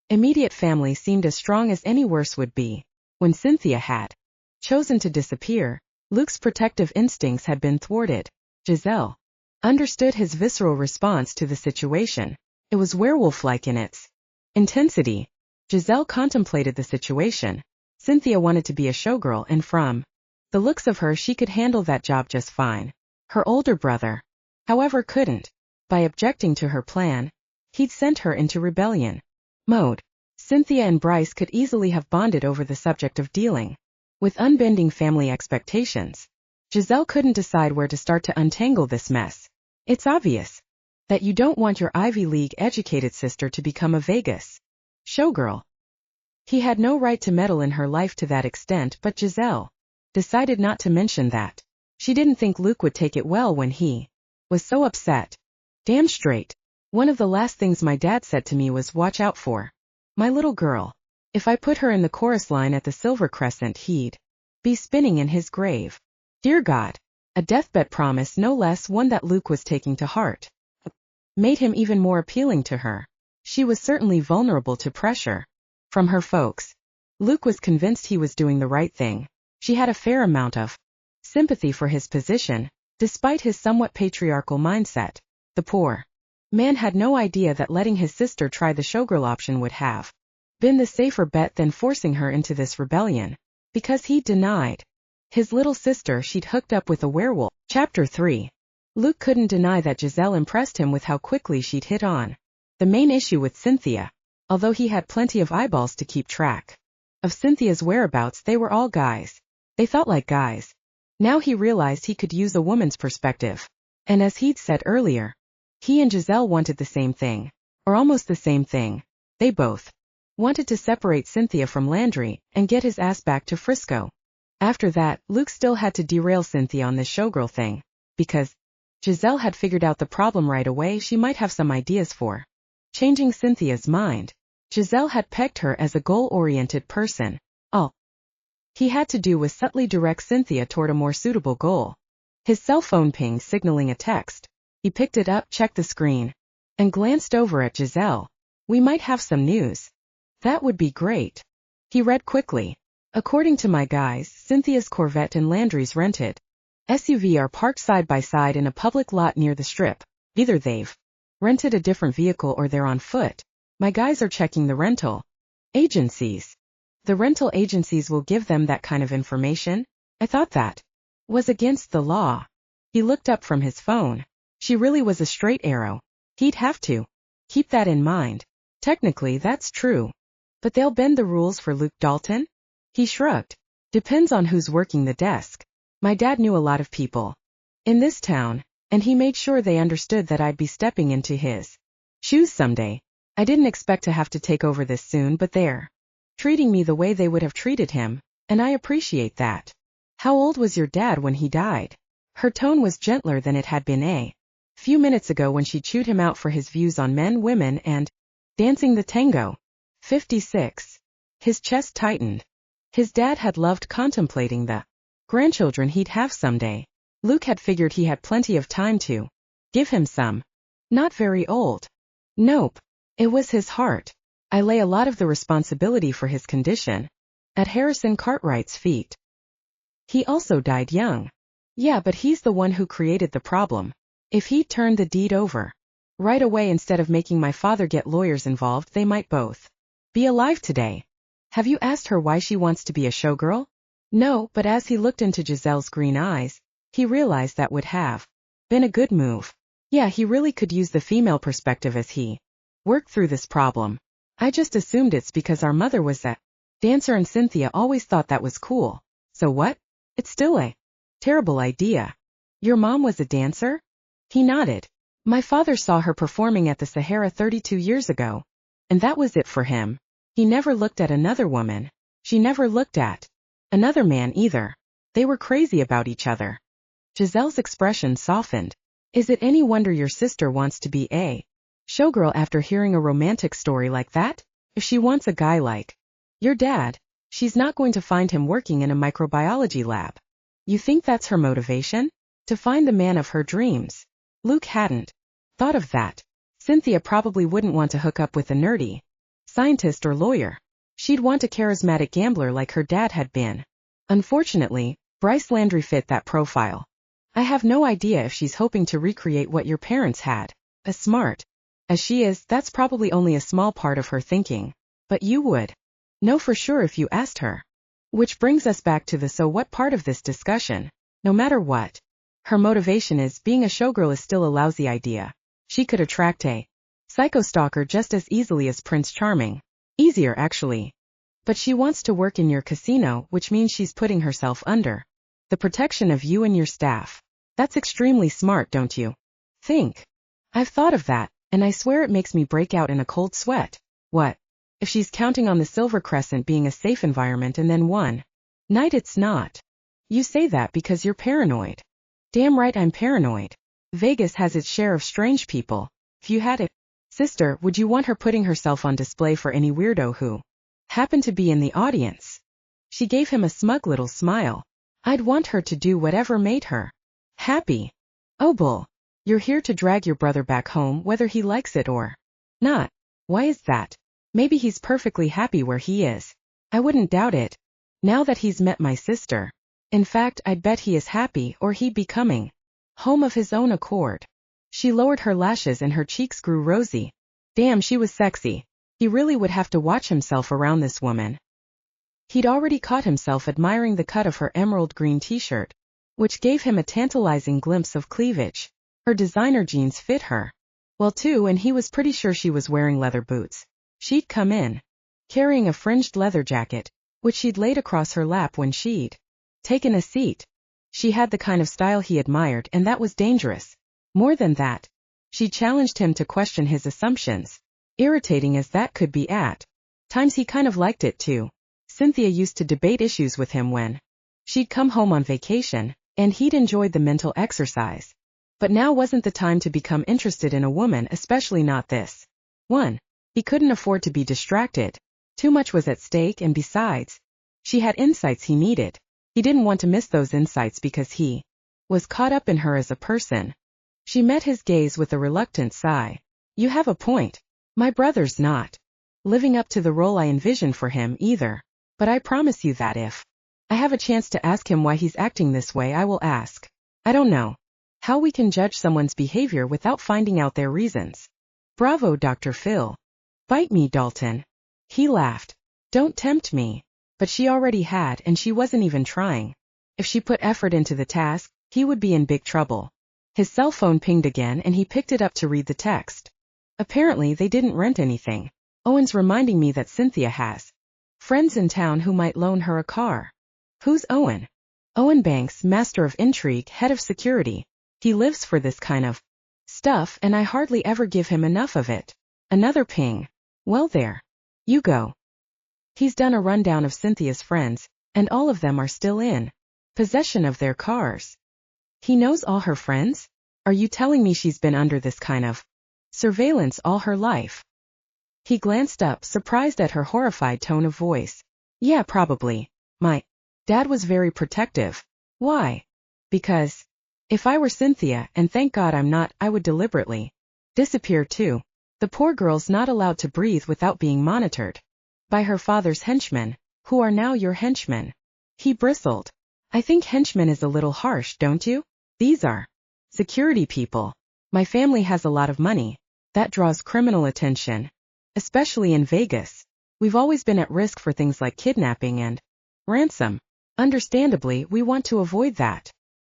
immediate family seemed as strong as any worse would be. When Cynthia had chosen to disappear, Luke's protective instincts had been thwarted. Giselle understood his visceral response to the situation. It was werewolf-like in its intensity. Giselle contemplated the situation. Cynthia wanted to be a showgirl, and from the looks of her she could handle that job just fine. Her older brother, however, couldn't. By objecting to her plan, he'd sent her into rebellion mode. Cynthia and Bryce could easily have bonded over the subject of dealing with unbending family expectations. Giselle couldn't decide where to start to untangle this mess. It's obvious that you don't want your Ivy League-educated sister to become a Vegas showgirl. He had no right to meddle in her life to that extent, but Giselle decided not to mention that. She didn't think Luke would take it well when he was so upset. Damn straight. One of the last things my dad said to me was, watch out for my little girl. If I put her in the chorus line at the Silver Crescent, he'd be spinning in his grave. Dear God. A deathbed promise, no less, one that Luke was taking to heart. Made him even more appealing to her. She was certainly vulnerable to pressure from her folks. Luke was convinced he was doing the right thing. She had a fair amount of sympathy for his position, despite his somewhat patriarchal mindset. The poor man had no idea that letting his sister try the showgirl option would have been the safer bet than forcing her into this rebellion, because he denied his little sister she'd hooked up with a werewolf. Chapter 3. Luke couldn't deny that Giselle impressed him with how quickly she'd hit on the main issue with Cynthia. Although he had plenty of eyeballs to keep track of Cynthia's whereabouts, they were all guys. They thought like guys. Now he realized he could use a woman's perspective. And as he'd said earlier, he and Giselle wanted the same thing. Or almost the same thing. They both wanted to separate Cynthia from Landry and get his ass back to Frisco. After that, Luke still had to derail Cynthia on this showgirl thing, because Giselle had figured out the problem right away. She might have some ideas for changing Cynthia's mind. Giselle had pegged her as a goal-oriented person. All he had to do was subtly direct Cynthia toward a more suitable goal. His cell phone pinged, signaling a text. He picked it up, checked the screen, and glanced over at Giselle. "We might have some news." "That would be great." He read quickly. "According to my guys, Cynthia's Corvette and Landry's rented SUV are parked side by side in a public lot near the strip. Either they've rented a different vehicle or they're on foot. My guys are checking the rental agencies. The rental agencies will give them that kind of information. I thought that was against the law." He looked up from his phone. She really was a straight arrow. He'd have to keep that in mind. Technically, that's true. But they'll bend the rules for Luke Dalton? He shrugged. "Depends on who's working the desk. My dad knew a lot of people in this town, and he made sure they understood that I'd be stepping into his shoes someday. I didn't expect to have to take over this soon, but they're treating me the way they would have treated him, and I appreciate that." "How old was your dad when he died?" Her tone was gentler than it had been a few minutes ago when she chewed him out for his views on men, women, and dancing the tango. 56. His chest tightened. His dad had loved contemplating the grandchildren he'd have someday. Luke had figured he had plenty of time to give him some. Not very old. Nope. It was his heart. I lay a lot of the responsibility for his condition at Harrison Cartwright's feet. He also died young. Yeah, but he's the one who created the problem. If he'd turned the deed over right away instead of making my father get lawyers involved, they might both be alive today. Have you asked her why she wants to be a showgirl? No, but as he looked into Giselle's green eyes, he realized that would have been a good move. Yeah, he really could use the female perspective as he worked through this problem. "I just assumed it's because our mother was a dancer and Cynthia always thought that was cool. So what? It's still a terrible idea." "Your mom was a dancer?" He nodded. "My father saw her performing at the Sahara 32 years ago. And that was it for him. He never looked at another woman. She never looked at another man either. They were crazy about each other." Giselle's expression softened. "Is it any wonder your sister wants to be a showgirl after hearing a romantic story like that? If she wants a guy like your dad, she's not going to find him working in a microbiology lab." "You think that's her motivation? To find the man of her dreams?" Luke hadn't thought of that. Cynthia probably wouldn't want to hook up with a nerdy scientist or lawyer. She'd want a charismatic gambler like her dad had been. Unfortunately, Bryce Landry fit that profile. "I have no idea if she's hoping to recreate what your parents had. As smart as she is, that's probably only a small part of her thinking. But you would know for sure if you asked her." Which brings us back to the so what part of this discussion. No matter what her motivation is, being a showgirl is still a lousy idea. She could attract a psycho stalker just as easily as Prince Charming. Easier, actually. But she wants to work in your casino, which means she's putting herself under the protection of you and your staff. That's extremely smart, don't you think? I've thought of that, and I swear it makes me break out in a cold sweat. What if she's counting on the Silver Crescent being a safe environment and then one night it's not? You say that because you're paranoid. Damn right I'm paranoid. Vegas has its share of strange people. If you had a sister, would you want her putting herself on display for any weirdo who happened to be in the audience? She gave him a smug little smile. I'd want her to do whatever made her happy. Oh bull. You're here to drag your brother back home whether he likes it or not. Why is that? Maybe he's perfectly happy where he is. I wouldn't doubt it. Now that he's met my sister. In fact, I'd bet he is happy or he'd be coming home of his own accord. She lowered her lashes and her cheeks grew rosy. Damn, she was sexy. He really would have to watch himself around this woman. He'd already caught himself admiring the cut of her emerald green t-shirt, which gave him a tantalizing glimpse of cleavage. Her designer jeans fit her well too, and he was pretty sure she was wearing leather boots. She'd come in carrying a fringed leather jacket, which she'd laid across her lap when she'd taken a seat. She had the kind of style he admired, and that was dangerous. More than that, she challenged him to question his assumptions. Irritating as that could be at times, he kind of liked it too. Cynthia used to debate issues with him when She'd come home on vacation, and he'd enjoyed the mental exercise. But now wasn't the time to become interested in a woman, especially not this one. He couldn't afford to be distracted. Too much was at stake, and besides, she had insights he needed. He didn't want to miss those insights because he was caught up in her as a person. She met his gaze with a reluctant sigh. You have a point. My brother's not living up to the role I envisioned for him either. But I promise you that if I have a chance to ask him why he's acting this way, I will ask. I don't know how we can judge someone's behavior without finding out their reasons. Bravo, Dr. Phil. Bite me, Dalton. He laughed. Don't tempt me. But she already had, and she wasn't even trying. If she put effort into the task, he would be in big trouble. His cell phone pinged again, and he picked it up to read the text. Apparently they didn't rent anything. Owen's reminding me that Cynthia has friends in town who might loan her a car. Who's Owen? Owen Banks, master of intrigue, head of security. He lives for this kind of stuff, and I hardly ever give him enough of it. Another ping. Well, there you go. He's done a rundown of Cynthia's friends, and all of them are still in possession of their cars. He knows all her friends? Are you telling me she's been under this kind of surveillance all her life? He glanced up, surprised at her horrified tone of voice. Yeah, probably. My dad was very protective. Why? Because if I were Cynthia, and thank God I'm not, I would deliberately disappear too. The poor girl's not allowed to breathe without being monitored by her father's henchmen, who are now your henchmen. He bristled. I think henchmen is a little harsh, don't you? These are security people. My family has a lot of money. That draws criminal attention. Especially in Vegas. We've always been at risk for things like kidnapping and ransom. Understandably, we want to avoid that.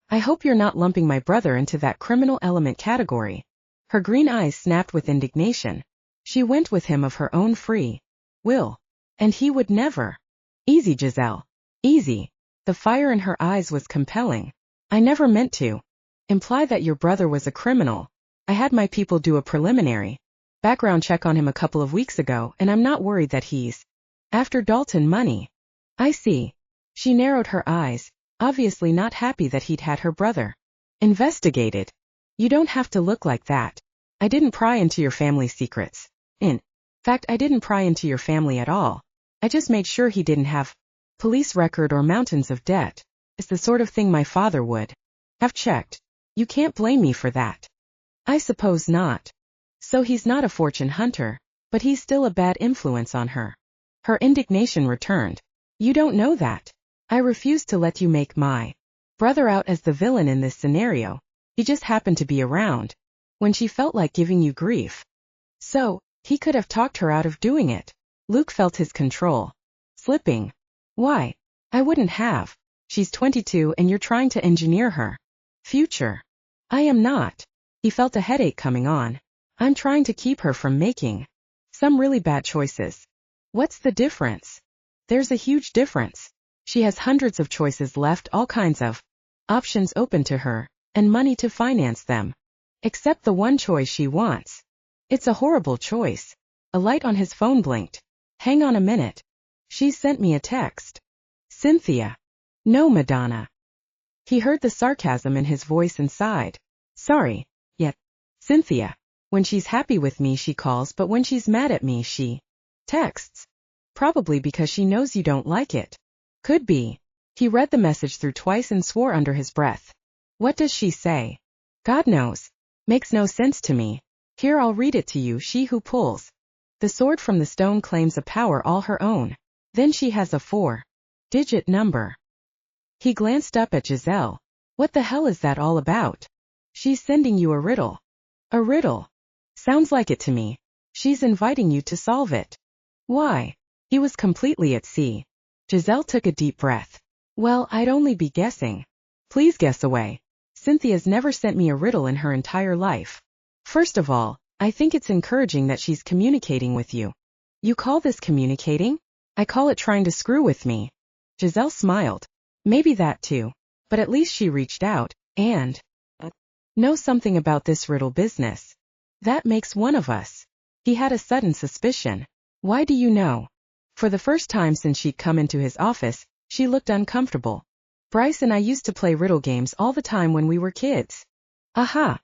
I hope you're not lumping my brother into that criminal element category. Her green eyes snapped with indignation. She went with him of her own free will. And he would never. Easy, Giselle. Easy. The fire in her eyes was compelling. I never meant to imply that your brother was a criminal. I had my people do a preliminary background check on him a couple of weeks ago, and I'm not worried that he's after Dalton money. I see. She narrowed her eyes, obviously not happy that he'd had her brother investigated. You don't have to look like that. I didn't pry into your family secrets. In fact, I didn't pry into your family at all. I just made sure he didn't have police record or mountains of debt. It's the sort of thing my father would have checked. You can't blame me for that. I suppose not. So he's not a fortune hunter, but he's still a bad influence on her. Her indignation returned. You don't know that. I refuse to let you make my brother out as the villain in this scenario. He just happened to be around when she felt like giving you grief. So, he could have talked her out of doing it. Luke felt his control slipping. Why? I wouldn't have. She's 22 and you're trying to engineer her future. I am not. He felt a headache coming on. I'm trying to keep her from making some really bad choices. What's the difference? There's a huge difference. She has hundreds of choices left, all kinds of options open to her, and money to finance them. Except the one choice she wants. It's a horrible choice. A light on his phone blinked. Hang on a minute. She sent me a text. Cynthia. No, Madonna. He heard the sarcasm in his voice and sighed. Sorry. Yet. Cynthia. When she's happy with me she calls, but when she's mad at me she texts. Probably because she knows you don't like it. Could be. He read the message through twice and swore under his breath. What does she say? God knows. Makes no sense to me. Here, I'll read it to you. She who pulls the sword from the stone claims a power all her own. Then she has a 4-digit number. He glanced up at Giselle. What the hell is that all about? She's sending you a riddle. A riddle? Sounds like it to me. She's inviting you to solve it. Why? He was completely at sea. Giselle took a deep breath. Well, I'd only be guessing. Please guess away. Cynthia's never sent me a riddle in her entire life. First of all, I think it's encouraging that she's communicating with you. You call this communicating? I call it trying to screw with me. Giselle smiled. Maybe that too. But at least she reached out, and knows something about this riddle business. That makes one of us. He had a sudden suspicion. Why do you know? For the first time since she'd come into his office, she looked uncomfortable. Bryce and I used to play riddle games all the time when we were kids. Aha.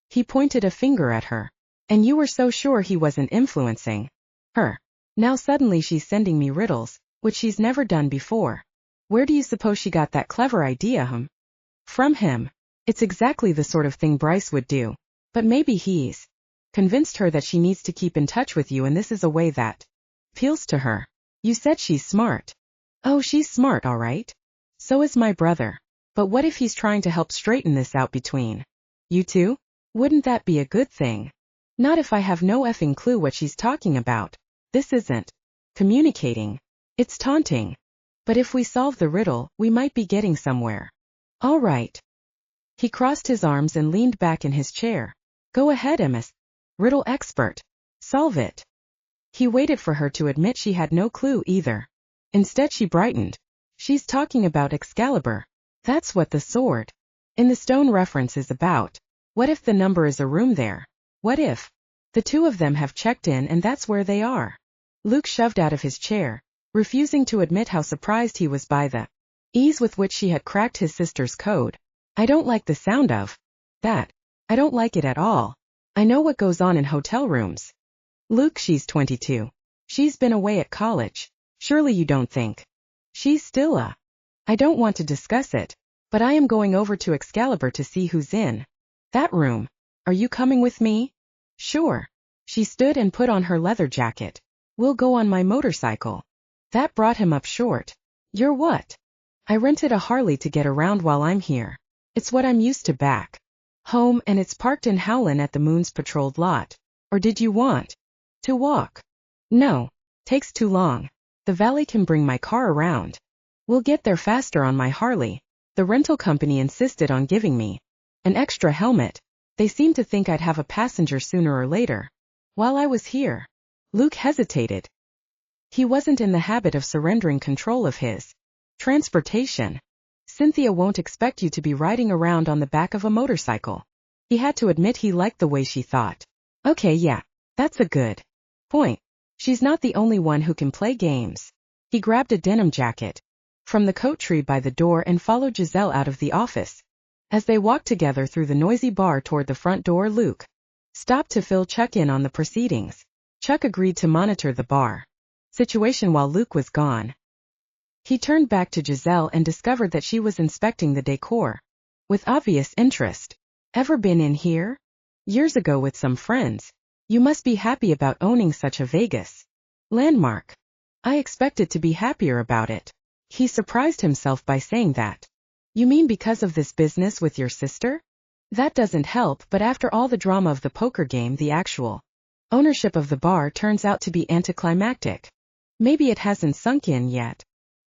He pointed a finger at her. And you were so sure he wasn't influencing her. Now suddenly she's sending me riddles, which she's never done before. Where do you suppose she got that clever idea, From him. It's exactly the sort of thing Bryce would do. But maybe he's convinced her that she needs to keep in touch with you, and this is a way that appeals to her. You said she's smart. Oh, she's smart, all right. So is my brother. But what if he's trying to help straighten this out between you two? Wouldn't that be a good thing? Not if I have no effing clue what she's talking about. This isn't communicating. It's taunting. But if we solve the riddle, we might be getting somewhere. All right. He crossed his arms and leaned back in his chair. Go ahead, MS. Riddle expert. Solve it. He waited for her to admit she had no clue either. Instead she brightened. She's talking about Excalibur. That's what the sword in the stone reference is about. What if the number is a room there? What if the two of them have checked in and that's where they are? Luke shoved out of his chair, refusing to admit how surprised he was by the ease with which she had cracked his sister's code. I don't like the sound of that. I don't like it at all. I know what goes on in hotel rooms. Luke, she's 22. She's been away at college. Surely you don't think she's still a... I don't want to discuss it, but I am going over to Excalibur to see who's in that room. Are you coming with me? Sure. She stood and put on her leather jacket. We'll go on my motorcycle. That brought him up short. You're what? I rented a Harley to get around while I'm here. It's what I'm used to back home, and it's parked in Howlin at the Moon's patrolled lot. Or did you want to walk? No. Takes too long. The valet can bring my car around. We'll get there faster on my Harley. The rental company insisted on giving me an extra helmet. They seemed to think I'd have a passenger sooner or later. While I was here. Luke hesitated. He wasn't in the habit of surrendering control of his transportation. Cynthia won't expect you to be riding around on the back of a motorcycle. He had to admit he liked the way she thought. Okay, yeah, that's a good point. She's not the only one who can play games. He grabbed a denim jacket from the coat tree by the door and followed Giselle out of the office. As they walked together through the noisy bar toward the front door, Luke stopped to fill Chuck in on the proceedings. Chuck agreed to monitor the bar situation while Luke was gone. He turned back to Giselle and discovered that she was inspecting the decor with obvious interest. Ever been in here? Years ago with some friends. You must be happy about owning such a Vegas landmark. I expected to be happier about it. He surprised himself by saying that. You mean because of this business with your sister? That doesn't help, but after all the drama of the poker game, the actual ownership of the bar turns out to be anticlimactic. Maybe it hasn't sunk in yet.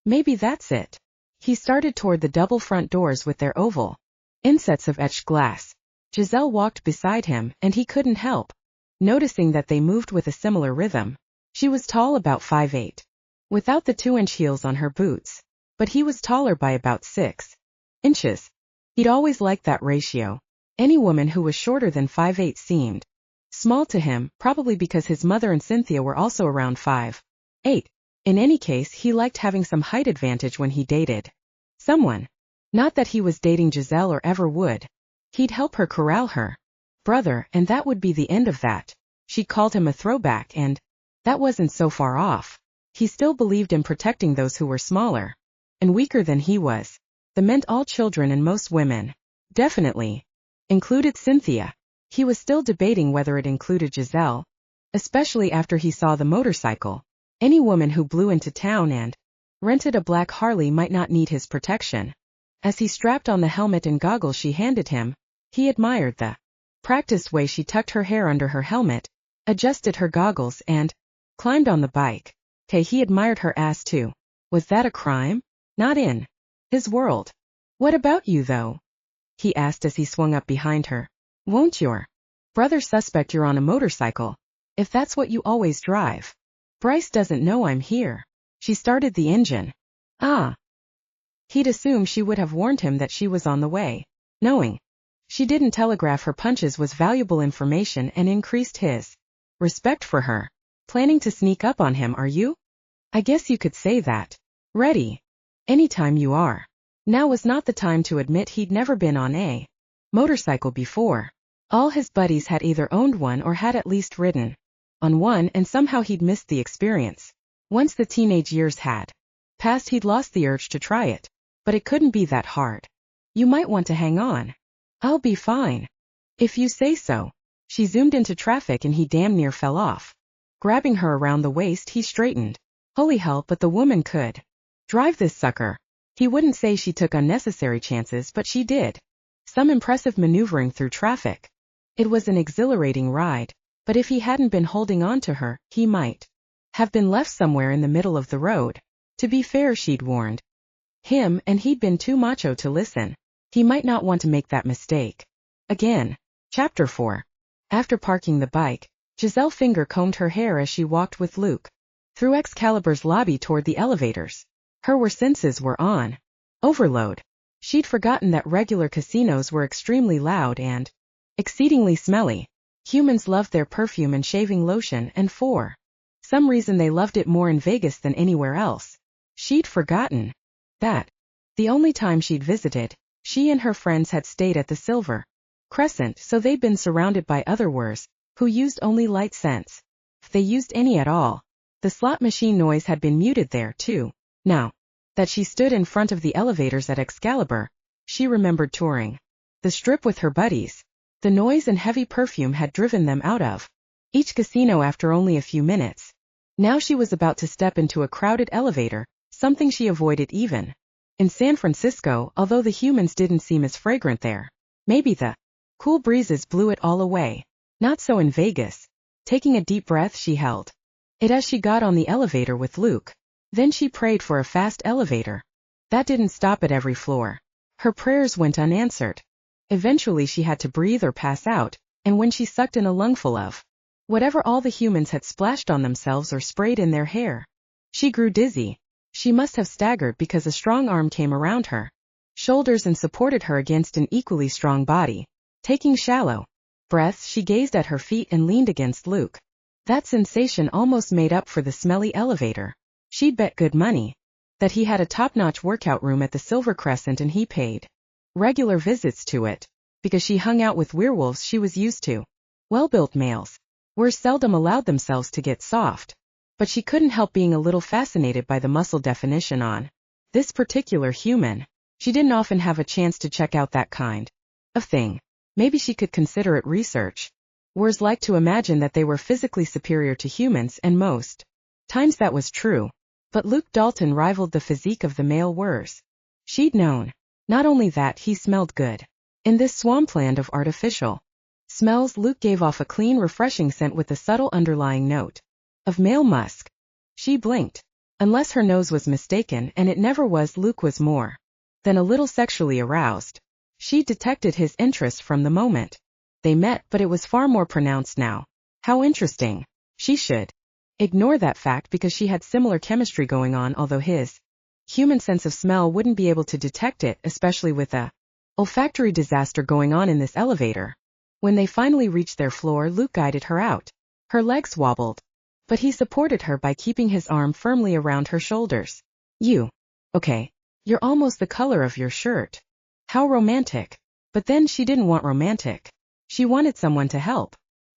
Maybe that's it. He started toward the double front doors with their oval insets of etched glass. Giselle walked beside him, and he couldn't help noticing that they moved with a similar rhythm. She was tall, about 5'8", without the 2-inch heels on her boots, but he was taller by about 6 inches. He'd always liked that ratio. Any woman who was shorter than 5'8" seemed small to him, probably because his mother and Cynthia were also around 5'8". In any case, he liked having some height advantage when he dated someone. Not that he was dating Giselle or ever would. He'd help her corral her brother, and that would be the end of that. She called him a throwback, and that wasn't so far off. He still believed in protecting those who were smaller and weaker than he was. That meant all children and most women. Definitely. Included Cynthia. He was still debating whether it included Giselle, especially after he saw the motorcycle. Any woman who blew into town and rented a black Harley might not need his protection. As he strapped on the helmet and goggles she handed him, he admired the practiced way she tucked her hair under her helmet, adjusted her goggles, and climbed on the bike. He admired her ass too. Was that a crime? Not in his world. What about you, though? He asked as he swung up behind her. Won't your brother suspect you're on a motorcycle? If that's what you always drive. Bryce doesn't know I'm here. She started the engine. Ah. He'd assume she would have warned him that she was on the way. Knowing she didn't telegraph her punches was valuable information and increased his respect for her. Planning to sneak up on him, are you? I guess you could say that. Ready. Anytime you are. Now was not the time to admit he'd never been on a motorcycle before. All his buddies had either owned one or had at least ridden on one, and somehow he'd missed the experience. Once the teenage years had passed, he'd lost the urge to try it. But it couldn't be that hard. You might want to hang on. I'll be fine. If you say so. She zoomed into traffic and he damn near fell off. Grabbing her around the waist, he straightened. Holy hell, but the woman could drive this sucker. He wouldn't say she took unnecessary chances, but she did. Some impressive maneuvering through traffic. It was an exhilarating ride, but if he hadn't been holding on to her, he might have been left somewhere in the middle of the road. To be fair, she'd warned him, and he'd been too macho to listen. He might not want to make that mistake again. Chapter 4. After parking the bike, Giselle finger-combed her hair as she walked with Luke through Excalibur's lobby toward the elevators. Her senses were on overload. She'd forgotten that regular casinos were extremely loud and exceedingly smelly. Humans loved their perfume and shaving lotion, and for some reason they loved it more in Vegas than anywhere else. She'd forgotten that the only time she'd visited, she and her friends had stayed at the Silver Crescent, so they'd been surrounded by otherwores who used only light scents. If they used any at all. The slot machine noise had been muted there too. Now that she stood in front of the elevators at Excalibur, she remembered touring the Strip with her buddies. The noise and heavy perfume had driven them out of each casino after only a few minutes. Now she was about to step into a crowded elevator, something she avoided even in San Francisco, although the humans didn't seem as fragrant there. Maybe the cool breezes blew it all away. Not so in Vegas. Taking a deep breath, she held it as she got on the elevator with Luke. Then she prayed for a fast elevator. That didn't stop at every floor. Her prayers went unanswered. Eventually she had to breathe or pass out, and when she sucked in a lungful of whatever all the humans had splashed on themselves or sprayed in their hair, she grew dizzy. She must have staggered because a strong arm came around her shoulders and supported her against an equally strong body. Taking shallow breaths, she gazed at her feet and leaned against Luke. That sensation almost made up for the smelly elevator. She'd bet good money that he had a top-notch workout room at the Silver Crescent, and he paid regular visits to it, because she hung out with werewolves she was used to. Well-built males were seldom allowed themselves to get soft, but she couldn't help being a little fascinated by the muscle definition on this particular human. She didn't often have a chance to check out that kind of thing. Maybe she could consider it research. Wers like to imagine that they were physically superior to humans, and most times that was true. But Luke Dalton rivaled the physique of the male Wers. She'd known. Not only that, he smelled good. In this swampland of artificial smells, Luke gave off a clean, refreshing scent with a subtle underlying note of male musk. She blinked. Unless her nose was mistaken, and it never was, Luke was more than a little sexually aroused. She detected his interest from the moment they met, but it was far more pronounced now. How interesting. She should ignore that fact because she had similar chemistry going on, although his human sense of smell wouldn't be able to detect it, especially with a olfactory disaster going on in this elevator. When they finally reached their floor, Luke guided her out. Her legs wobbled, but he supported her by keeping his arm firmly around her shoulders. Okay, you're almost the color of your shirt. How romantic. But then she didn't want romantic. She wanted someone to help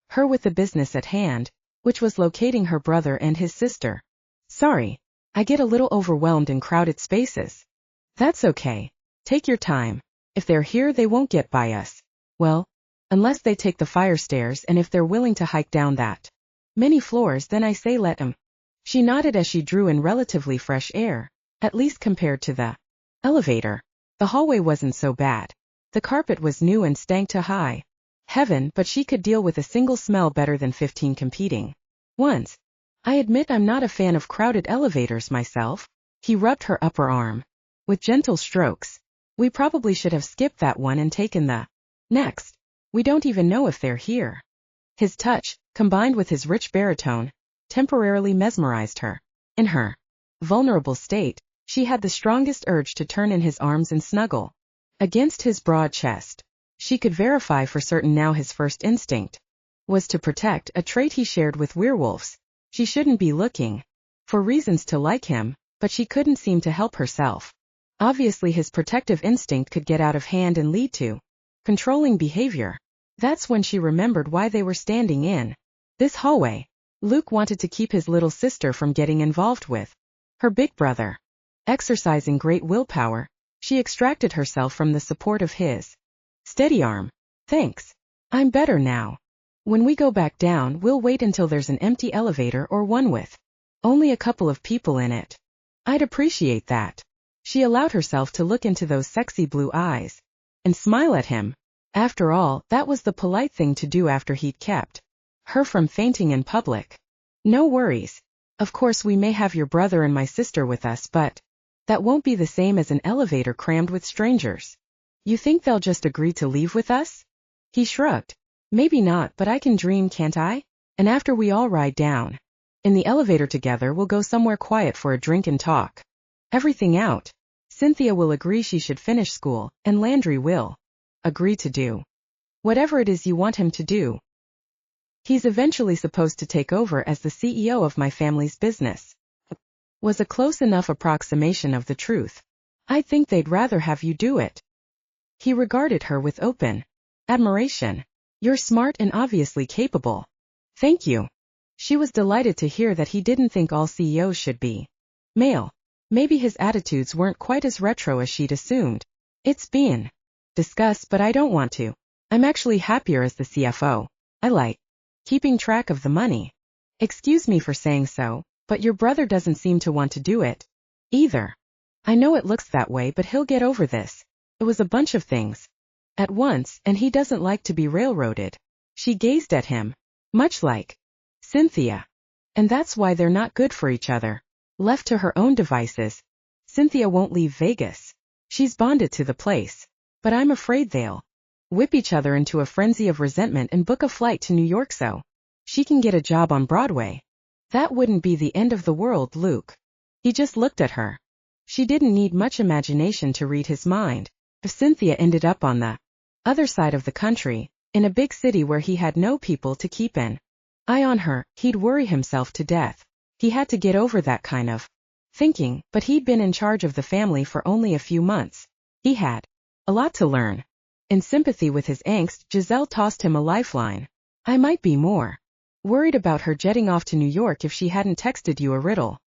her with the business at hand, which was locating her brother and his sister. Sorry, I get a little overwhelmed in crowded spaces. That's okay. Take your time. If they're here, they won't get by us. Well, unless they take the fire stairs, and if they're willing to hike down that many floors, then I say let 'em. She nodded as she drew in relatively fresh air, at least compared to the elevator. The hallway wasn't so bad. The carpet was new and stank to high heaven, but she could deal with a single smell better than 15 competing ones. I admit I'm not a fan of crowded elevators myself. He rubbed her upper arm with gentle strokes. We probably should have skipped that one and taken the next. We don't even know if they're here. His touch, combined with his rich baritone, temporarily mesmerized her. In her vulnerable state, she had the strongest urge to turn in his arms and snuggle against his broad chest. She could verify for certain now his first instinct was to protect, a trait he shared with werewolves. She shouldn't be looking for reasons to like him, but she couldn't seem to help herself. Obviously his protective instinct could get out of hand and lead to controlling behavior. That's when she remembered why they were standing in this hallway. Luke wanted to keep his little sister from getting involved with her big brother. Exercising great willpower, she extracted herself from the support of his steady arm. Thanks. I'm better now. When we go back down, we'll wait until there's an empty elevator or one with only a couple of people in it. I'd appreciate that. She allowed herself to look into those sexy blue eyes and smile at him. After all, that was the polite thing to do after he'd kept her from fainting in public. No worries. Of course we may have your brother and my sister with us, but that won't be the same as an elevator crammed with strangers. You think they'll just agree to leave with us? He shrugged. Maybe not, but I can dream, can't I? And after we all ride down in the elevator together, we'll go somewhere quiet for a drink and talk everything out. Cynthia will agree she should finish school, and Landry will agree to do whatever it is you want him to do. He's eventually supposed to take over as the CEO of my family's business. Was a close enough approximation of the truth. I think they'd rather have you do it. He regarded her with open admiration. You're smart and obviously capable. Thank you. She was delighted to hear that he didn't think all CEOs should be male. Maybe his attitudes weren't quite as retro as she'd assumed. It's been discussed, but I don't want to. I'm actually happier as the CFO. I like keeping track of the money. Excuse me for saying so, but your brother doesn't seem to want to do it either. I know it looks that way, but he'll get over this. It was a bunch of things at once, and he doesn't like to be railroaded. She gazed at him, much like Cynthia. And that's why they're not good for each other. Left to her own devices, Cynthia won't leave Vegas. She's bonded to the place. But I'm afraid they'll whip each other into a frenzy of resentment and book a flight to New York so she can get a job on Broadway. That wouldn't be the end of the world, Luke. He just looked at her. She didn't need much imagination to read his mind. If Cynthia ended up on the other side of the country, in a big city where he had no people to keep an eye on her, he'd worry himself to death. He had to get over that kind of thinking, but he'd been in charge of the family for only a few months. He had a lot to learn. In sympathy with his angst, Giselle tossed him a lifeline. I might be more worried about her jetting off to New York if she hadn't texted you a riddle.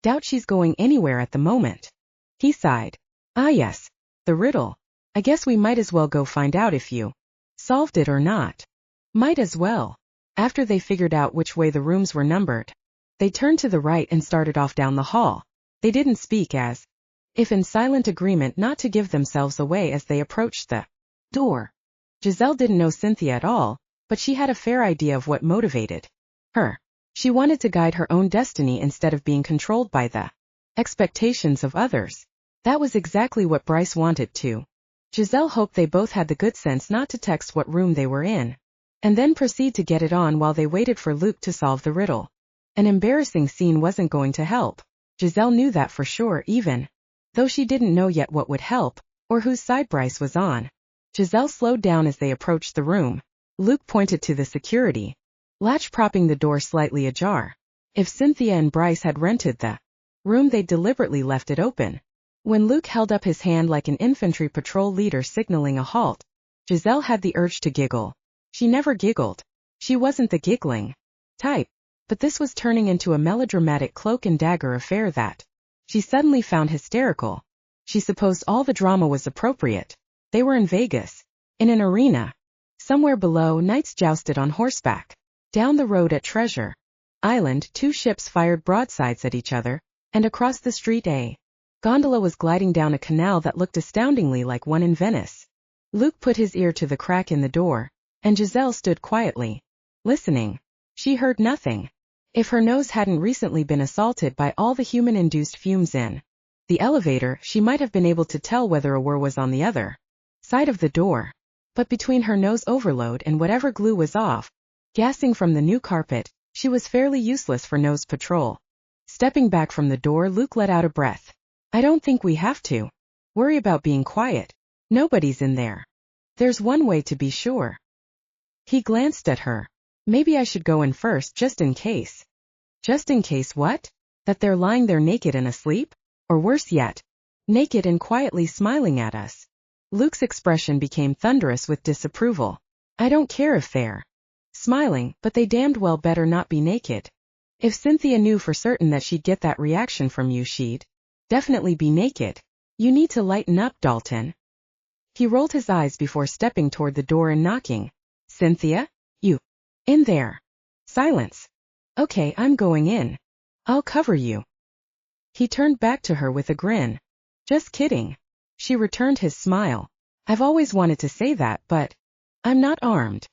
Doubt she's going anywhere at the moment. He sighed. Ah yes, the riddle. I guess we might as well go find out if you solved it or not. Might as well. After they figured out which way the rooms were numbered, they turned to the right and started off down the hall. They didn't speak, as if in silent agreement not to give themselves away as they approached the door. Giselle didn't know Cynthia at all, but she had a fair idea of what motivated her. She wanted to guide her own destiny instead of being controlled by the expectations of others. That was exactly what Bryce wanted too. Giselle hoped they both had the good sense not to text what room they were in, and then proceed to get it on while they waited for Luke to solve the riddle. An embarrassing scene wasn't going to help. Giselle knew that for sure, even though she didn't know yet what would help, or whose side Bryce was on. Giselle slowed down as they approached the room. Luke pointed to the security latch propping the door slightly ajar. If Cynthia and Bryce had rented the room, they'd deliberately left it open. When Luke held up his hand like an infantry patrol leader signaling a halt, Giselle had the urge to giggle. She never giggled. She wasn't the giggling type. But this was turning into a melodramatic cloak and dagger affair that she suddenly found hysterical. She supposed all the drama was appropriate. They were in Vegas, in an arena. Somewhere below, knights jousted on horseback. Down the road at Treasure Island, two ships fired broadsides at each other, and across the street a gondola was gliding down a canal that looked astoundingly like one in Venice. Luke put his ear to the crack in the door, and Giselle stood quietly, listening. She heard nothing. If her nose hadn't recently been assaulted by all the human-induced fumes in the elevator, she might have been able to tell whether a were was on the other side of the door. But between her nose overload and whatever glue was off, gassing from the new carpet, she was fairly useless for nose patrol. Stepping back from the door, Luke let out a breath. I don't think we have to worry about being quiet. Nobody's in there. There's one way to be sure. He glanced at her. Maybe I should go in first just in case. Just in case what? That they're lying there naked and asleep? Or worse yet, naked and quietly smiling at us. Luke's expression became thunderous with disapproval. I don't care if they're smiling, but they damned well better not be naked. If Cynthia knew for certain that she'd get that reaction from you, she'd definitely be naked. You need to lighten up, Dalton. He rolled his eyes before stepping toward the door and knocking. Cynthia? You. In there. Silence. Okay, I'm going in. I'll cover you. He turned back to her with a grin. Just kidding. She returned his smile. I've always wanted to say that, but I'm not armed.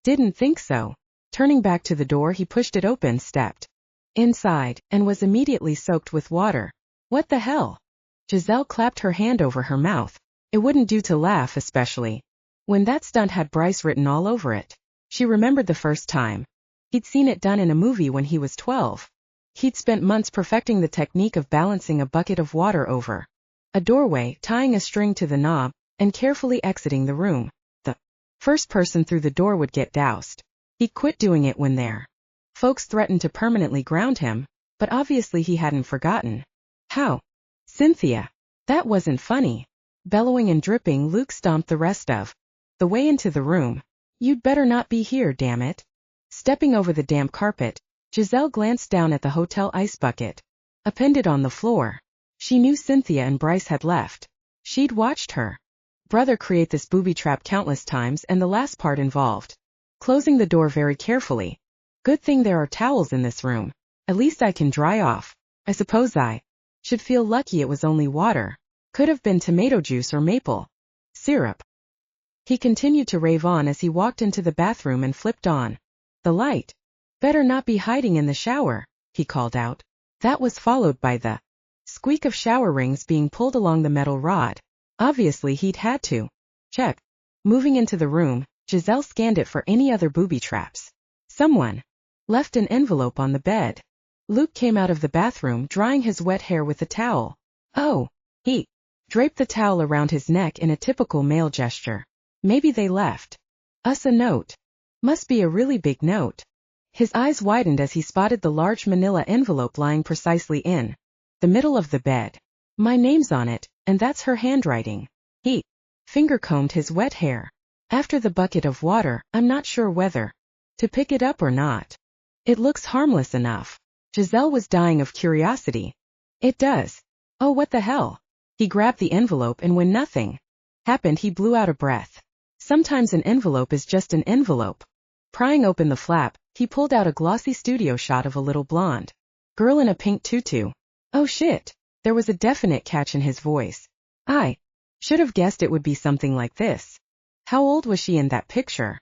Didn't think so. Turning back to the door, he pushed it open, stepped inside, and was immediately soaked with water. What the hell? Giselle clapped her hand over her mouth. It wouldn't do to laugh, especially when that stunt had Bryce written all over it. She remembered the first time he'd seen it done in a movie when he was 12. He'd spent months perfecting the technique of balancing a bucket of water over a doorway, tying a string to the knob, and carefully exiting the room. The first person through the door would get doused. He quit doing it when their folks threatened to permanently ground him, but obviously he hadn't forgotten. How? Cynthia. That wasn't funny. Bellowing and dripping, Luke stomped the rest of the way into the room. You'd better not be here, damn it. Stepping over the damp carpet, Giselle glanced down at the hotel ice bucket, appended on the floor. She knew Cynthia and Bryce had left. She'd watched her brother create this booby trap countless times, and the last part involved closing the door very carefully. Good thing there are towels in this room. At least I can dry off. I suppose I should feel lucky it was only water. Could have been tomato juice or maple syrup. He continued to rave on as he walked into the bathroom and flipped on the light. Better not be hiding in the shower, he called out. That was followed by the squeak of shower rings being pulled along the metal rod. Obviously he'd had to check. Moving into the room, Giselle scanned it for any other booby traps. Someone left an envelope on the bed. Luke came out of the bathroom, drying his wet hair with a towel. Oh, he draped the towel around his neck in a typical male gesture. Maybe they left us a note. Must be a really big note. His eyes widened as he spotted the large manila envelope lying precisely in the middle of the bed. My name's on it, and that's her handwriting. He finger-combed his wet hair. After the bucket of water, I'm not sure whether to pick it up or not. It looks harmless enough. Giselle was dying of curiosity. It does. Oh, what the hell? He grabbed the envelope, and when nothing happened, he blew out a breath. Sometimes an envelope is just an envelope. Prying open the flap, he pulled out a glossy studio shot of a little blonde girl in a pink tutu. Oh shit. There was a definite catch in his voice. I should have guessed it would be something like this. How old was she in that picture?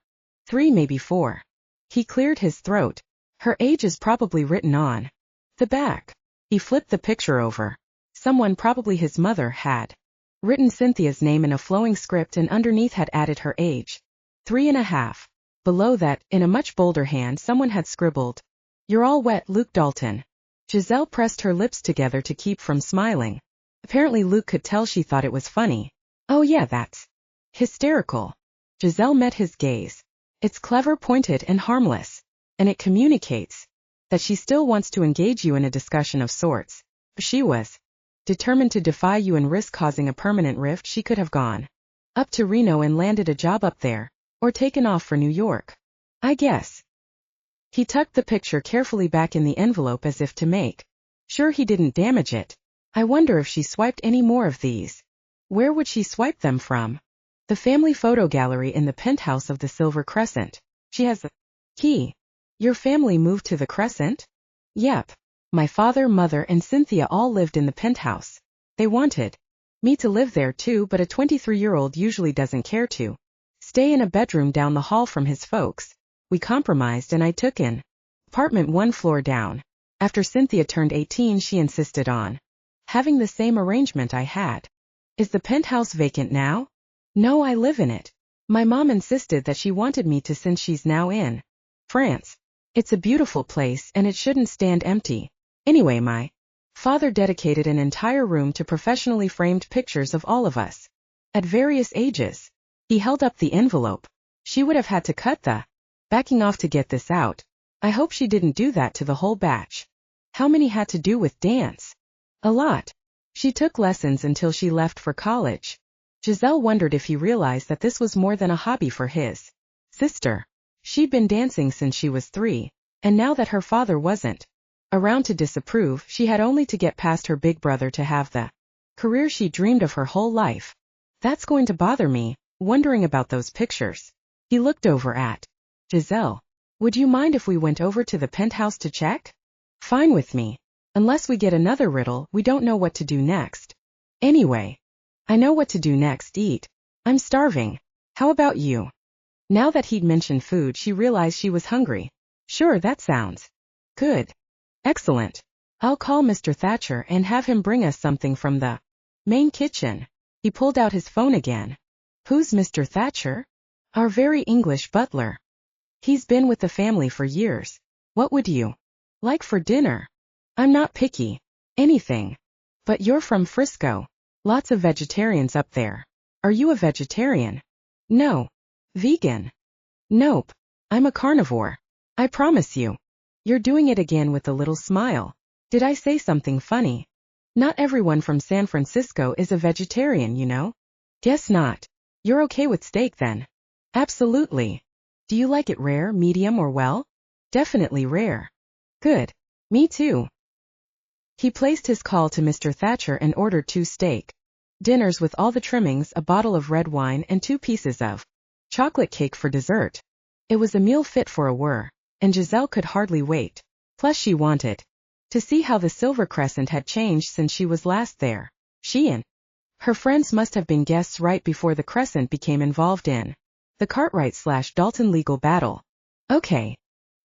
3, maybe 4. He cleared his throat. Her age is probably written on the back. He flipped the picture over. Someone, probably his mother, had written Cynthia's name in a flowing script and underneath had added her age. 3.5. Below that, in a much bolder hand, someone had scribbled, "You're all wet, Luke Dalton." Giselle pressed her lips together to keep from smiling. Apparently Luke could tell she thought it was funny. Oh yeah, that's hysterical. Giselle met his gaze. It's clever, pointed, and harmless. And it communicates that she still wants to engage you in a discussion of sorts. If she was determined to defy you and risk causing a permanent rift, she could have gone up to Reno and landed a job up there, or taken off for New York. I guess. He tucked the picture carefully back in the envelope as if to make sure he didn't damage it. I wonder if she swiped any more of these. Where would she swipe them from? The family photo gallery in the penthouse of the Silver Crescent. She has the key. Your family moved to the Crescent? Yep. My father, mother, and Cynthia all lived in the penthouse. They wanted me to live there too, but a 23-year-old usually doesn't care to stay in a bedroom down the hall from his folks. We compromised and I took an apartment 1 floor down. After Cynthia turned 18, she insisted on having the same arrangement I had. Is the penthouse vacant now? No, I live in it. My mom insisted that she wanted me to since she's now in France. It's a beautiful place and it shouldn't stand empty. Anyway, my father dedicated an entire room to professionally framed pictures of all of us at various ages. He held up the envelope. She would have had to cut the backing off to get this out. I hope she didn't do that to the whole batch. How many had to do with dance? A lot. She took lessons until she left for college. Giselle wondered if he realized that this was more than a hobby for his sister. She'd been dancing since she was 3, and now that her father wasn't around to disapprove, she had only to get past her big brother to have the career she dreamed of her whole life. That's going to bother me, wondering about those pictures. He looked over at Giselle. Would you mind if we went over to the penthouse to check? Fine with me. Unless we get another riddle, we don't know what to do next. Anyway, I know what to do next. Eat. I'm starving. How about you? Now that he'd mentioned food, she realized she was hungry. Sure, that sounds good. Excellent. I'll call Mr. Thatcher and have him bring us something from the main kitchen. He pulled out his phone again. Who's Mr. Thatcher? Our very English butler. He's been with the family for years. What would you like for dinner? I'm not picky. Anything. But you're from Frisco. Lots of vegetarians up there. Are you a vegetarian? No. Vegan? Nope. I'm a carnivore. I promise you. You're doing it again with a little smile. Did I say something funny? Not everyone from San Francisco is a vegetarian, you know. Guess not. You're okay with steak then? Absolutely. Do you like it rare, medium, or well? Definitely rare. Good. Me too. He placed his call to Mr. Thatcher and ordered 2 steak dinners with all the trimmings, a bottle of red wine, and 2 pieces of chocolate cake for dessert. It was a meal fit for a whir, and Giselle could hardly wait. Plus she wanted to see how the Silver Crescent had changed since she was last there. She and her friends must have been guests right before the Crescent became involved in the Cartwright/Dalton legal battle. Okay.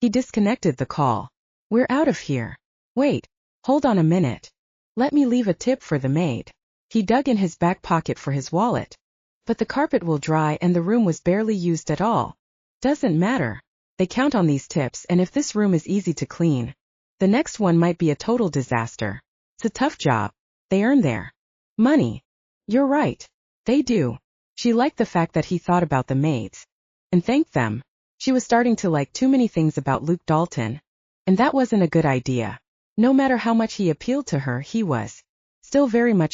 He disconnected the call. We're out of here. Wait. Hold on a minute. Let me leave a tip for the maid. He dug in his back pocket for his wallet. But the carpet will dry and the room was barely used at all. Doesn't matter. They count on these tips, and if this room is easy to clean, the next one might be a total disaster. It's a tough job. They earn their money. You're right. They do. She liked the fact that he thought about the maids and thanked them. She was starting to like too many things about Luke Dalton, and that wasn't a good idea. No matter how much he appealed to her, he was still very much